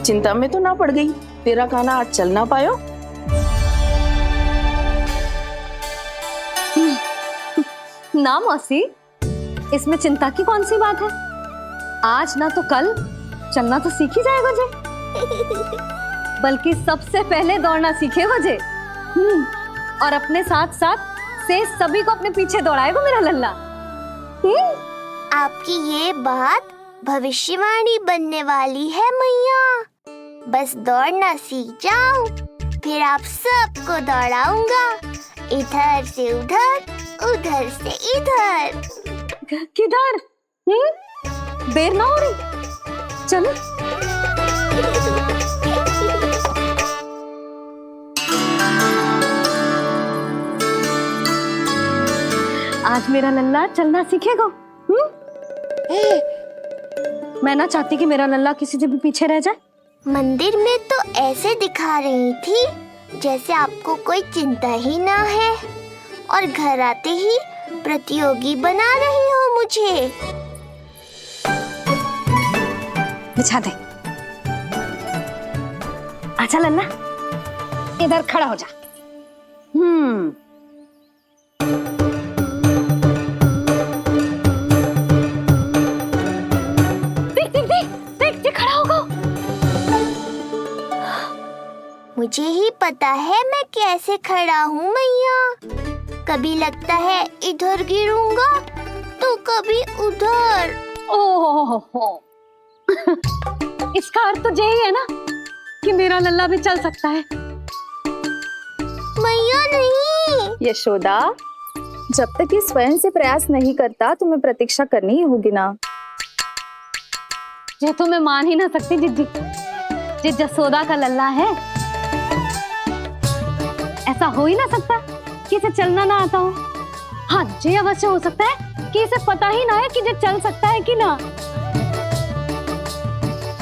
चिंता में तो ना पड़ गई, तेरा कान्हा आज चल ना पायो। ना मौसी, इसमें चिंता की कौन सी बात है? आज ना तो कल चलना तो सीख ही जाएगा जे। बल्कि सबसे पहले दौड़ना सीखेगा जे। और अपने साथ साथ से सभी को अपने पीछे दौड़ाएगा मेरा लल्ला। आपकी ये बात भविष्यवाणी बनने वाली है मैया। बस दौड़ना सीख जाओ, फिर आप सबको दौड़ाऊंगा, इधर से उधर, उधर से इधर। किधर? देर ना हो रही, चलो। आज मेरा लल्ला चलना सीखेगा। मैं ना चाहती कि मेरा लल्ला किसी से भी पीछे रह जाए। मंदिर में तो ऐसे दिखा रही थी जैसे आपको कोई चिंता ही ना है, और घर आते ही प्रतियोगी बना रही हो मुझे। बिछा दे। अच्छा लल्ला, इधर खड़ा हो जा। देख खड़ा होगा। मुझे ही पता है मैं कैसे खड़ा हूँ मैया। कभी लगता है इधर गिरूंगा तो कभी उधर। ओह, इसका अर्थ तो यही है ना कि मेरा लल्ला भी चल सकता है। मैया नहीं। यशोदा, जब तक ये स्वयं से प्रयास नहीं करता तुम्हें प्रतीक्षा करनी ही होगी ना। ये तो मैं मान ही ना सकती जिद्दी, ये जसोदा का लल्ला है। ऐसा हो ही ना सकता कि इसे चलना ना आता हो। हाँ, ये अवश्य हो सकता है कि इसे पता ही ना है कि ये चल सकता है कि ना।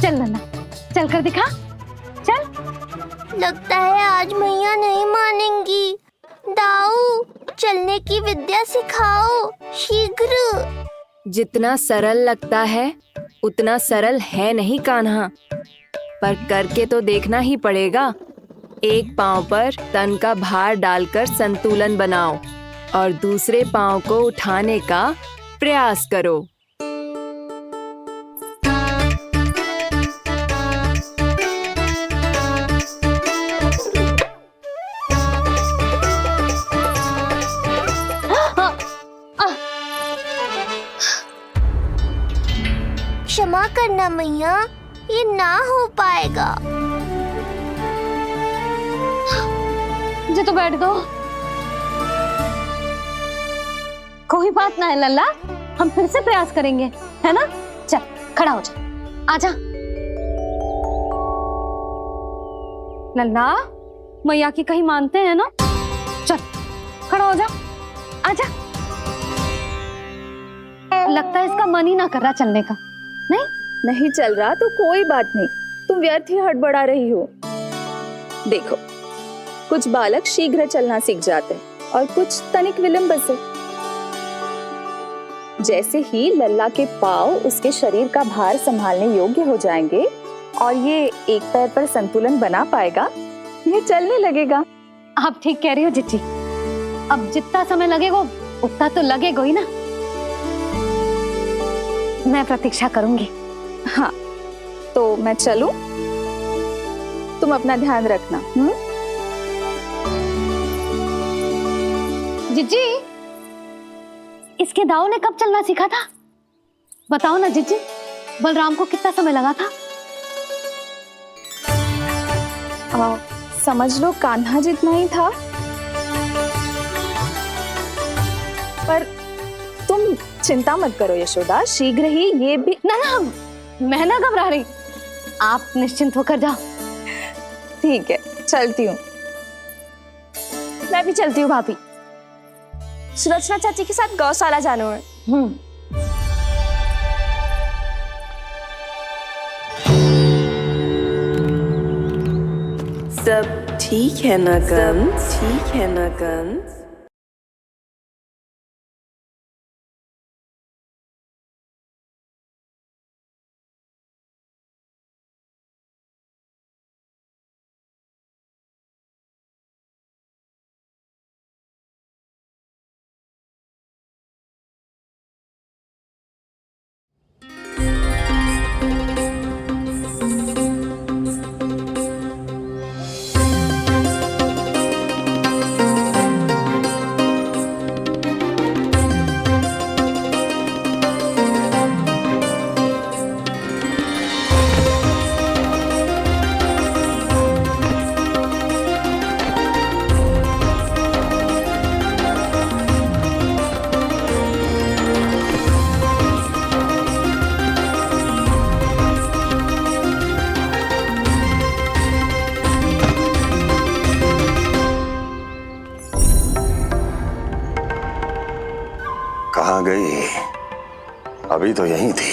चल लल्ला, चल कर दिखा, चल। लगता है आज मैया नहीं मानेंगी। दाऊ, चलने की विद्या सिखाओ शीघ्र। जितना सरल लगता है उतना सरल है नहीं कान्हा, पर करके तो देखना ही पड़ेगा। एक पांव पर तन का भार डालकर संतुलन बनाओ और दूसरे पांव को उठाने का प्रयास करो। क्षमा करना मैया, ये ना हो पाएगा। जी तो बैठ दो। कोई बात ना है लल्ला, हम फिर से प्रयास करेंगे, है ना। चल खड़ा हो जा, आजा। लल्ला, मैया की कहीं मानते हैं ना। चल खड़ा हो जा, आजा। लगता है इसका मन ही ना कर रहा चलने का। नहीं चल रहा तो कोई बात नहीं, तुम व्यर्थ ही हड़बड़ा रही हो। देखो, कुछ बालक शीघ्र चलना सीख जाते हैं और कुछ तनिक विलंब से। जैसे ही लल्ला के पांव उसके शरीर का भार संभालने योग्य हो जाएंगे और ये एक पैर पर संतुलन बना पाएगा, ये चलने लगेगा। आप ठीक कह रही हो जिज्जी। अब जितना समय लगेगा उतना तो लगेगा ही ना। मैं प्रतीक्षा करूंगी। हाँ, तो मैं चलूं? तुम अपना ध्यान रखना। जिज्जी, इसके दाऊ ने कब चलना सीखा था? बताओ ना जिज्जी। बलराम को कितना समय लगा था? समझ लो कान्हा जितना ही था। पर तुम चिंता मत करो यशोदा, शीघ्र ही ये भी। ना, मैं ना घबरा रही, आप निश्चिंत होकर जाओ। ठीक है, चलती हूँ। मैं भी चलती हूँ भाभी। सुरचना चाची के साथ गौशाला जाना है। सब ठीक है ना कंस? ठीक है ना कंस? कहाँ गई? अभी तो यहीं थी।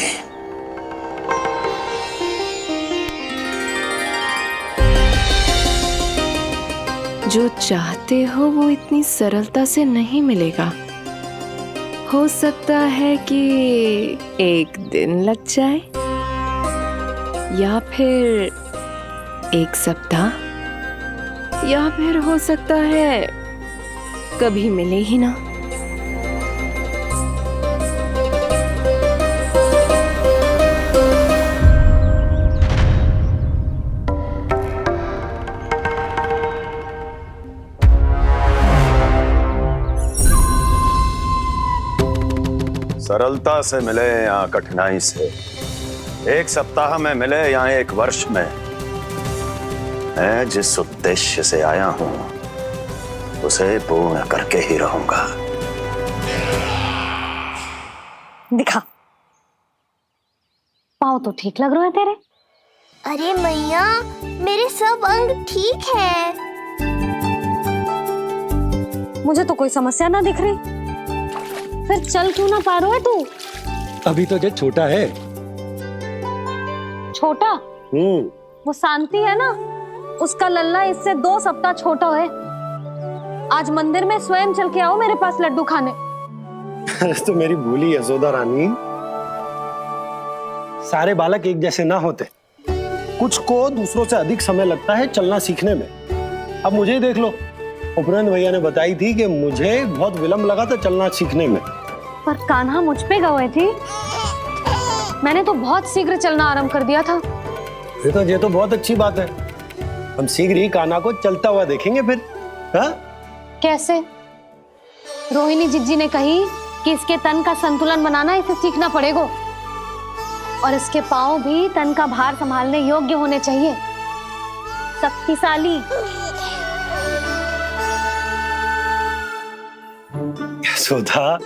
जो चाहते हो वो इतनी सरलता से नहीं मिलेगा। हो सकता है कि एक दिन लग जाए या फिर एक सप्ताह, या फिर हो सकता है कभी मिले ही ना। सरलता से मिले या कठिनाई से, एक सप्ताह में मिले या एक वर्ष में, मैं जिस उद्देश्य से आया हूं उसे पूर्ण करके ही रहूंगा। दिखा, पाँव तो ठीक लग रहे हैं तेरे। अरे मैया, मेरे सब अंग ठीक है। मुझे तो कोई समस्या ना दिख रही। फिर चल क्यों ना पा रहा है तू? अभी तो जो छोटा है। छोटा? वो शांति है ना, उसका लल्ला इससे 2 सप्ताह छोटा है। आज मंदिर में स्वयं चल के आओ मेरे पास लड्डू खाने। तो मेरी भूली यशोदा रानी, सारे बालक एक जैसे ना होते। कुछ को दूसरों से अधिक समय लगता है चलना सीखने में। अब मुझे ही देख लो, उपरांत भैया ने बताई थी कि मुझे बहुत विलंब लगा था चलना सीखने में। पर कान्हा मुझ पे गए थी। मैंने तो बहुत शीघ्र चलना आरंभ कर दिया था। ये तो बहुत अच्छी बात है। हम शीघ्र ही कान्हा को चलता हुआ देखेंगे फिर। हाँ? कैसे? रोहिणी जिज्जी ने कही कि इसके तन का संतुलन बनाना इसे सीखना पड़ेगा, और इसके पांव भी तन का भार संभालने योग्य होने चाहिए, शक्तिशाली। यशोदा,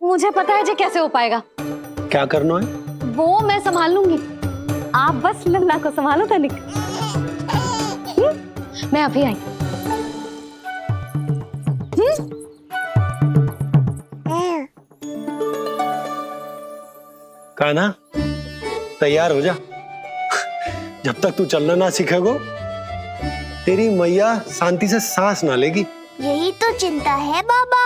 मुझे पता है जी कैसे हो पाएगा। क्या करना है? वो मैं संभाल लूंगी, आप बस लल्ला को संभालो तनिक। मैं अभी आई। कान्हा, तैयार हो जा। जब तक तू चलना ना सीखेगो, तेरी मैया शांति से सांस ना लेगी। यही तो चिंता है बाबा।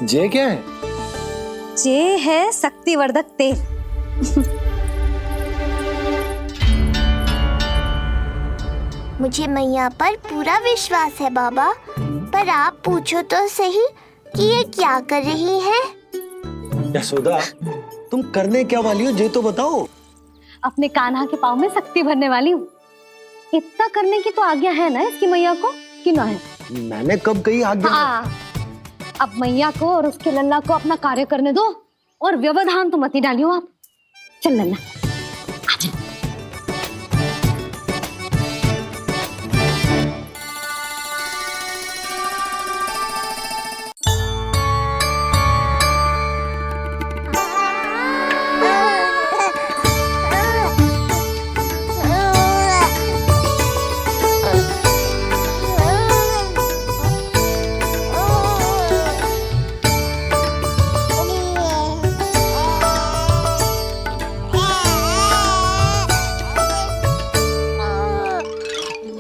जे क्या है? जे है शक्तिवर्धक तेल। मुझे मैया पर पूरा विश्वास है बाबा, पर आप पूछो तो सही कि ये क्या कर रही है। यशोदा, तुम करने क्या वाली हो ये तो बताओ। अपने कान्हा के पाँव में शक्ति भरने वाली हूँ। इतना करने की तो आज्ञा है ना इसकी मैया को, कि ना है? मैंने कब कही आज्ञा? हाँ, अब मैया को और उसके लल्ला को अपना कार्य करने दो, और व्यवधान तो मत ही डालियो आप। चल लल्ला, आजा।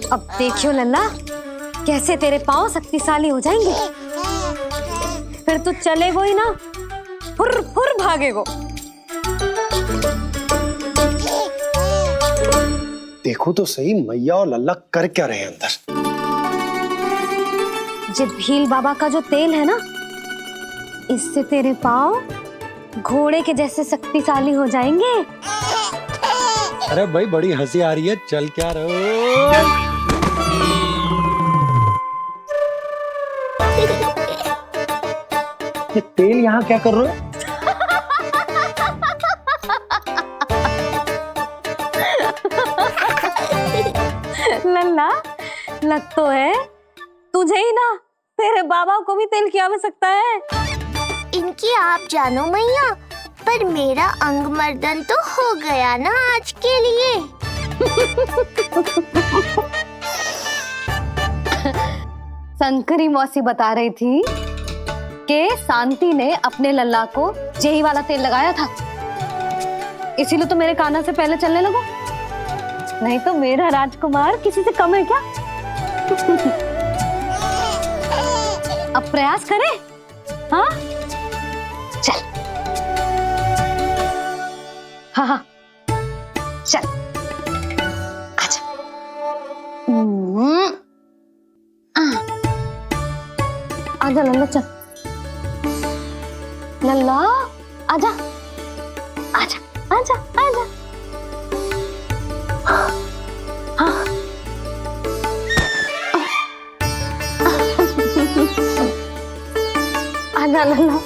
अब देखियो लल्ला, कैसे तेरे पांव शक्तिशाली हो जाएंगे। फिर तू चलेगो ही ना, फुर फुर भागेगो। देखो तो सही, मैया और लल्ला कर क्या रहे हैं अंदर। जे भील बाबा का जो तेल है ना, इससे तेरे पांव घोड़े के जैसे शक्तिशाली हो जाएंगे। अरे भाई, बड़ी हंसी आ रही है, चल क्या रहे। ये तेल यहाँ क्या कर रहे हो? लल्ला, लग तो है तुझे ही ना, तेरे बाबा को भी तेल की आवश्यकता है। इनकी आप जानो मैया, पर मेरा अंग मर्दन तो हो गया ना आज के लिए। शंकरी मौसी बता रही थी कि शांति ने अपने लल्ला को यही वाला तेल लगाया था, इसीलिए तो मेरे कान्हा से पहले चलने लगो, नहीं तो मेरा राजकुमार किसी से कम है क्या? अब प्रयास करें, हाँ चल, हाँ चल, आजा। आजा लल्ला, चल लल्ला, आजा आजा आजा आजा। हाँ आजा लल्ला।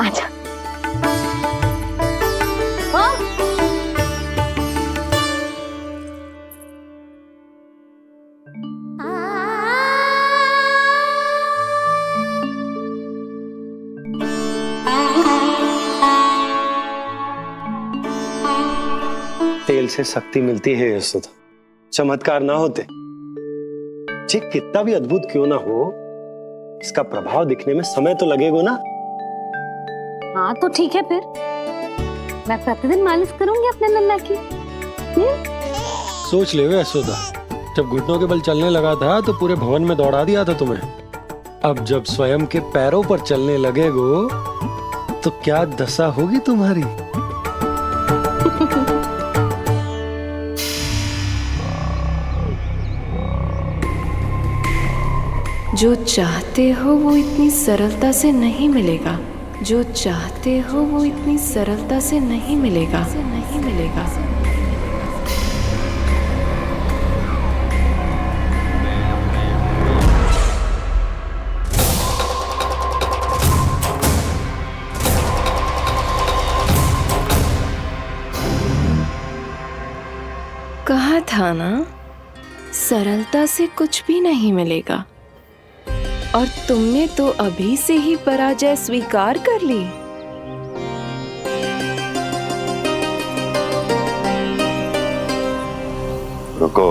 आजा। हाँ तेल से शक्ति मिलती है यशोदा, चमत्कार ना होते, जी कितना भी अद्भुत क्यों ना हो, इसका प्रभाव दिखने में समय तो लगेगा ना। हाँ तो ठीक है, फिर मैं प्रतिदिन मालिश करूंगी अपने लल्ला की। सोच ले यशोदा, जब घुटनों के बल चलने लगा था तो पूरे भवन में दौड़ा दिया था तुम्हें, अब जब स्वयं के पैरों पर चलने लगेगो तो क्या दशा होगी तुम्हारी। जो चाहते हो वो इतनी सरलता से नहीं मिलेगा, जो चाहते हो वो इतनी सरलता से नहीं मिलेगा, नहीं मिलेगा। कहा था ना, सरलता से कुछ भी नहीं मिलेगा, और तुमने तो अभी से ही पराजय स्वीकार कर ली। रुको,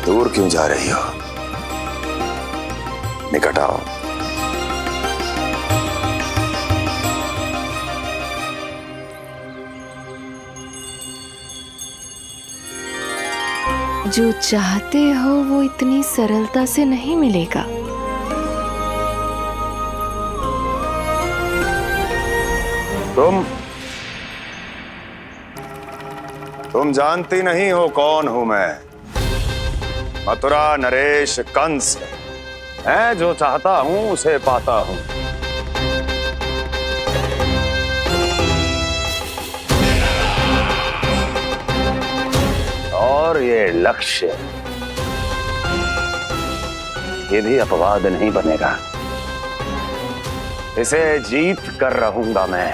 दूर क्यों जा रही हो? निकट आओ। जो चाहते हो वो इतनी सरलता से नहीं मिलेगा। तुम जानती नहीं हो कौन हूं मैं। मथुरा नरेश कंस है, जो चाहता हूं उसे पाता हूं। और ये लक्ष्य, ये भी अपवाद नहीं बनेगा। इसे जीत कर रहूंगा मैं।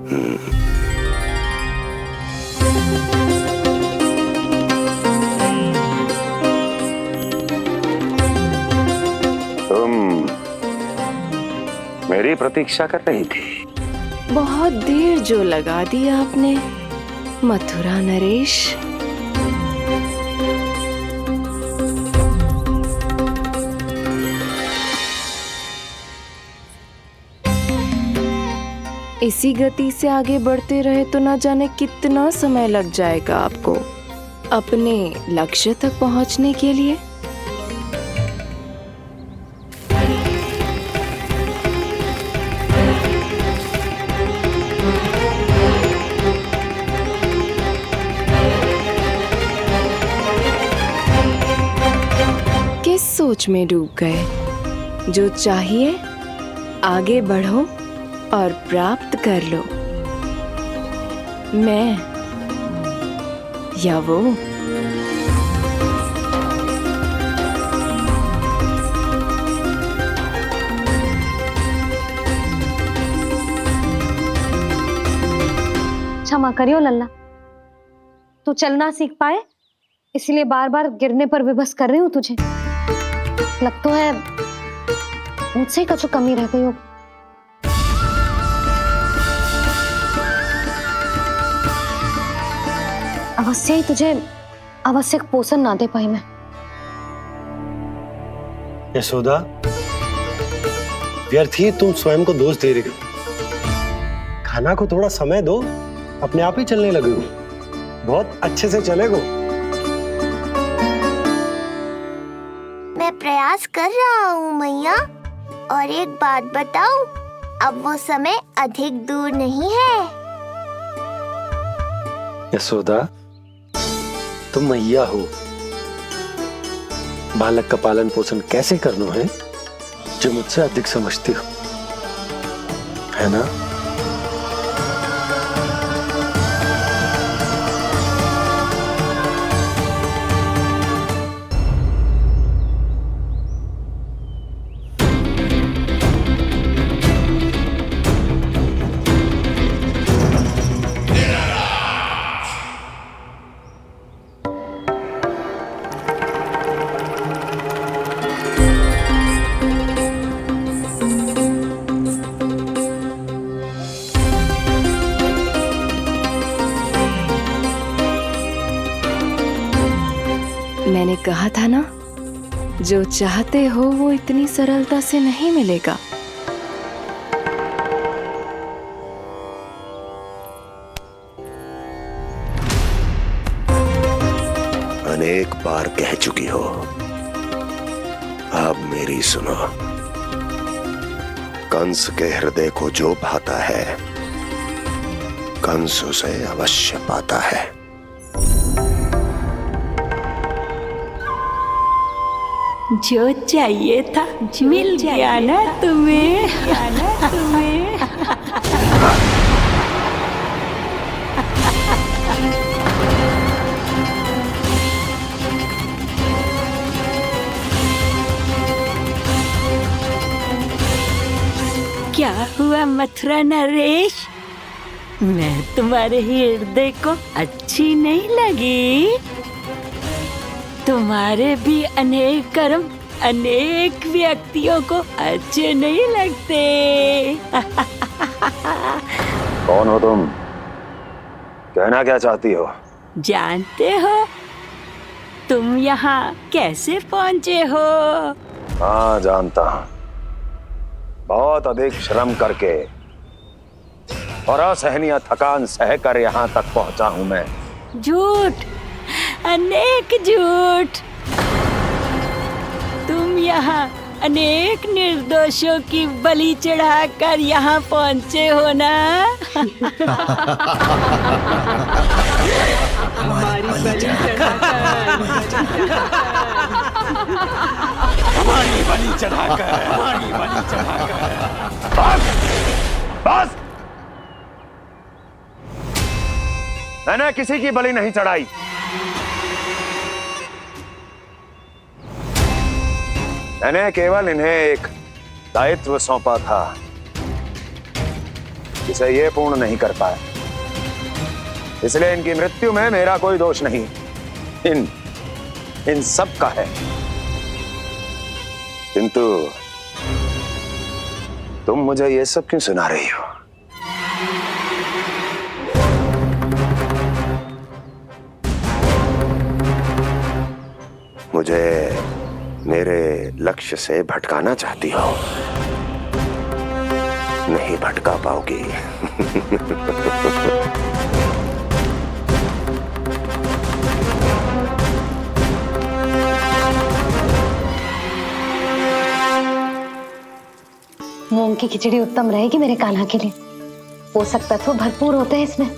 तुम मेरी प्रतीक्षा कर रही थी। बहुत देर जो लगा दी आपने मथुरा नरेश। इसी गति से आगे बढ़ते रहे तो ना जाने कितना समय लग जाएगा आपको अपने लक्ष्य तक पहुंचने के लिए। किस सोच में डूब गए? जो चाहिए आगे बढ़ो और प्राप्त कर लो। मैं या वो? क्षमा करियो लल्ला, तू चलना सीख पाए इसलिए बार बार गिरने पर विवश कर रही हूँ तुझे। लगता है मुझसे कछु कमी रह गई हो। अवश्य ही तुझे आवश्यक पोषण ना दे पाई मैं। यशोदा, व्यर्थ ही तुम स्वयं को दोष दे रही हो। खाना को थोड़ा समय दो, अपने आप ही चलने लगेगो, बहुत अच्छे से चलेगो। मैं प्रयास कर रहा हूँ मैया। और एक बात बताऊं, अब वो समय अधिक दूर नहीं है। यशोदा, तुम मैया हो। बालक का पालन पोषण कैसे करना है जो मुझसे अधिक समझती हो, है ना? मैंने कहा था ना, जो चाहते हो वो इतनी सरलता से नहीं मिलेगा। अनेक बार कह चुकी हो, अब मेरी सुनो। कंस के हृदय को जो भाता है, कंस उसे अवश्य पाता है। जो चाहिए था मिल गया ना तुम्हें। क्या हुआ मथुरा नरेश? मैं तुम्हारे हृदय को अच्छी नहीं लगी? तुम्हारे भी अनेक कर्म अनेक व्यक्तियों को अच्छे नहीं लगते। कौन हो तुम? कहना क्या चाहती हो? जानते हो तुम यहाँ कैसे पहुँचे हो? हाँ, जानता हूँ। बहुत अधिक श्रम करके और असहनीय थकान सहकर यहाँ तक पहुँचा हूँ मैं। झूठ, अनेक झूठ। तुम यहाँ अनेक निर्दोषों की बलि चढ़ाकर यहाँ पहुँचे हो ना? हमारी बलि चढ़ाकर बस! मैंने किसी की बलि नहीं चढ़ाई। मैंने केवल इन्हें एक दायित्व सौंपा था इसे ये पूर्ण नहीं कर पाए, इसलिए इनकी मृत्यु में मेरा कोई दोष नहीं, इन सब का है। किंतु तुम मुझे ये सब क्यों सुना रही हो? मुझे मेरे लक्ष्य से भटकाना चाहती हो? नहीं भटका पाओगी। मूंग की खिचड़ी उत्तम रहेगी मेरे कान्हा के लिए। पोषक तत्व भरपूर होते हैं इसमें।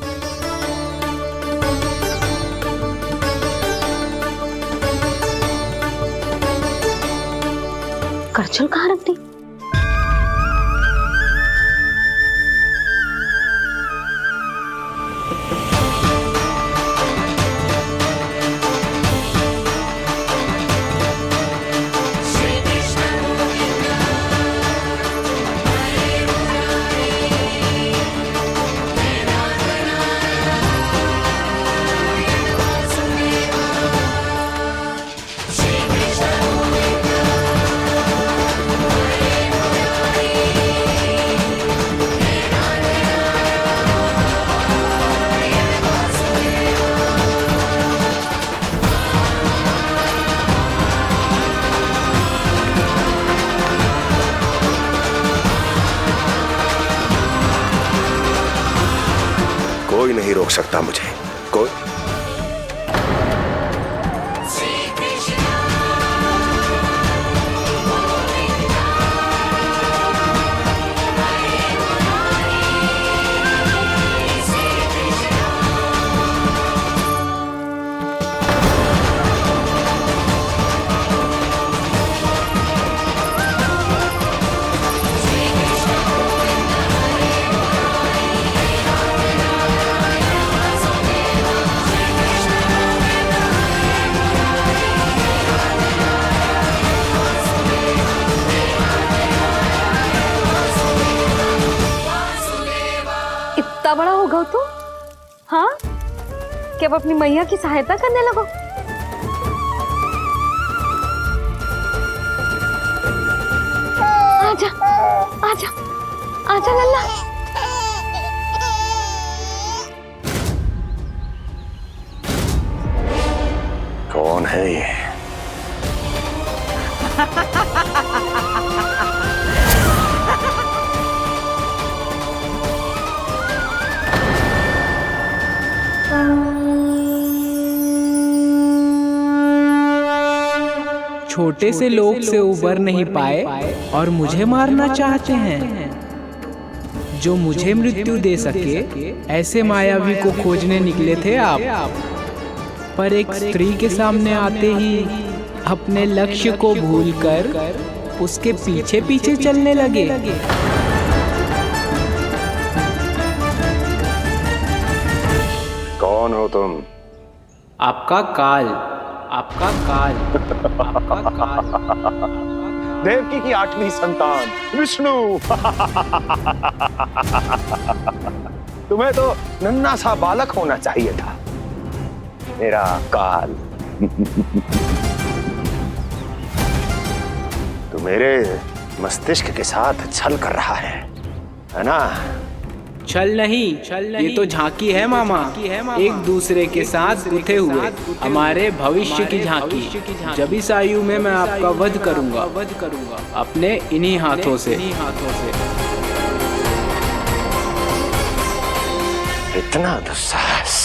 करछुल कहाँ रख दी? कोई नहीं रोक सकता मुझे, कोई। इतना बड़ा हो गया तू? हाँ, कि अब अपनी मैया की सहायता करने लगो। आजा, आजा, आजा लल्ला। कौन है ये? छोटे से लोग से उबर नहीं पाए और मुझे मारना चाहते हैं। जो मुझे मृत्यु दे सके ऐसे मायावी को खोजने निकले थे आप, पर एक स्त्री के सामने आते ही अपने लक्ष्य को भूलकर उसके पीछे पीछे चलने लगे। कौन हो तुम? आपका काल, आपका काल, आपका काल। देवकी की 8वीं संतान विष्णु। तुम्हें तो नन्हा सा बालक होना चाहिए था, मेरा काल। तो मेरे मस्तिष्क के साथ छल कर रहा है ना? छल नहीं, ये तो झांकी है मामा। एक दूसरे के साथ गुथे हुए हमारे भविष्य की झांकी। जब इस आयु में मैं आपका वध करूंगा अपने इन्हीं हाथों से। इतना दुस्साहस!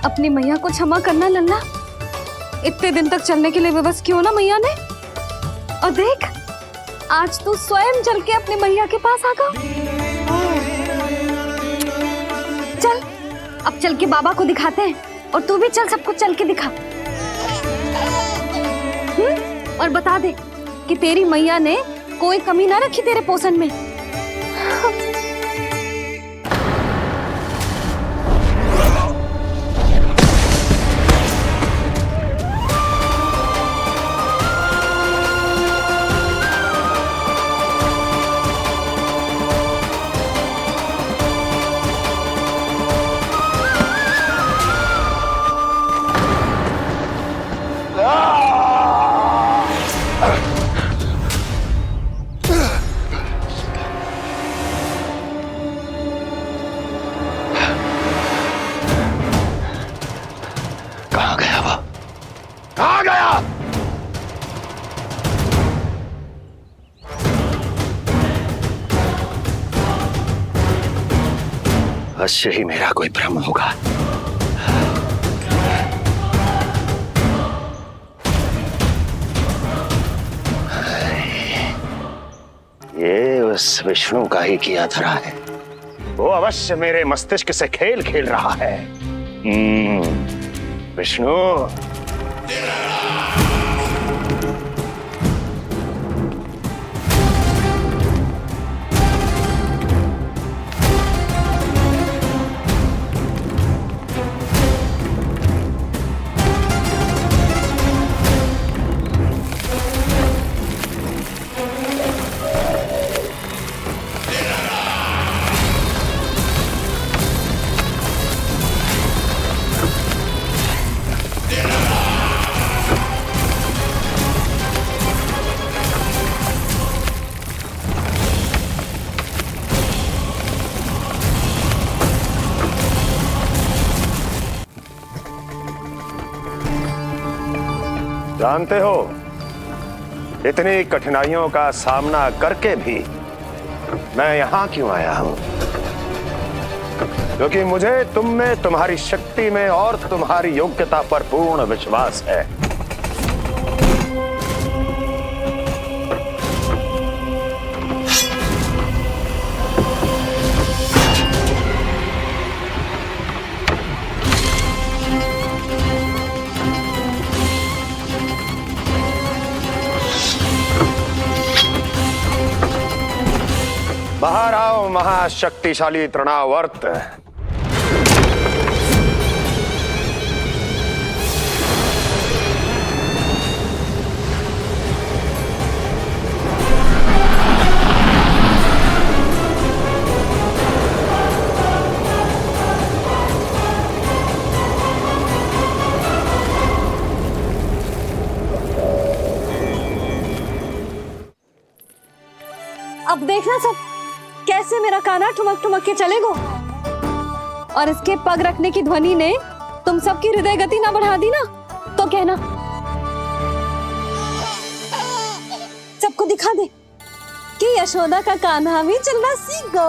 अपनी मैया को क्षमा करना लल्ला। इतने दिन तक चलने के लिए विवश क्यों ना मैया ने। और देख, आज तू स्वयं चल के अपने मैया के पास आ गया। चल, अब चल के बाबा को दिखाते हैं, और तू भी चल, सबको चल के दिखा। और बता दे कि तेरी मैया ने कोई कमी ना रखी तेरे पोषण में। अवश्य ही मेरा कोई भ्रम होगा। ये उस विष्णु का ही किया धरा है। वो अवश्य मेरे मस्तिष्क से खेल खेल रहा है। विष्णु, जानते हो, इतनी कठिनाइयों का सामना करके भी मैं यहां क्यों आया हूं? क्योंकि मुझे तुम में, तुम्हारी शक्ति में और तुम्हारी योग्यता पर पूर्ण विश्वास है। बाहर आओ महाशक्तिशाली तृणावर्त। अब देखना सब कैसे मेरा काना ठुमक ठुमक के चलेगो। और इसके पग रखने की ध्वनि ने तुम सबकी हृदय गति ना बढ़ा दी ना, तो कहना। सबको दिखा दे कि यशोदा का कान्हा भी चलना सीख गो।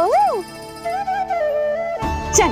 चल।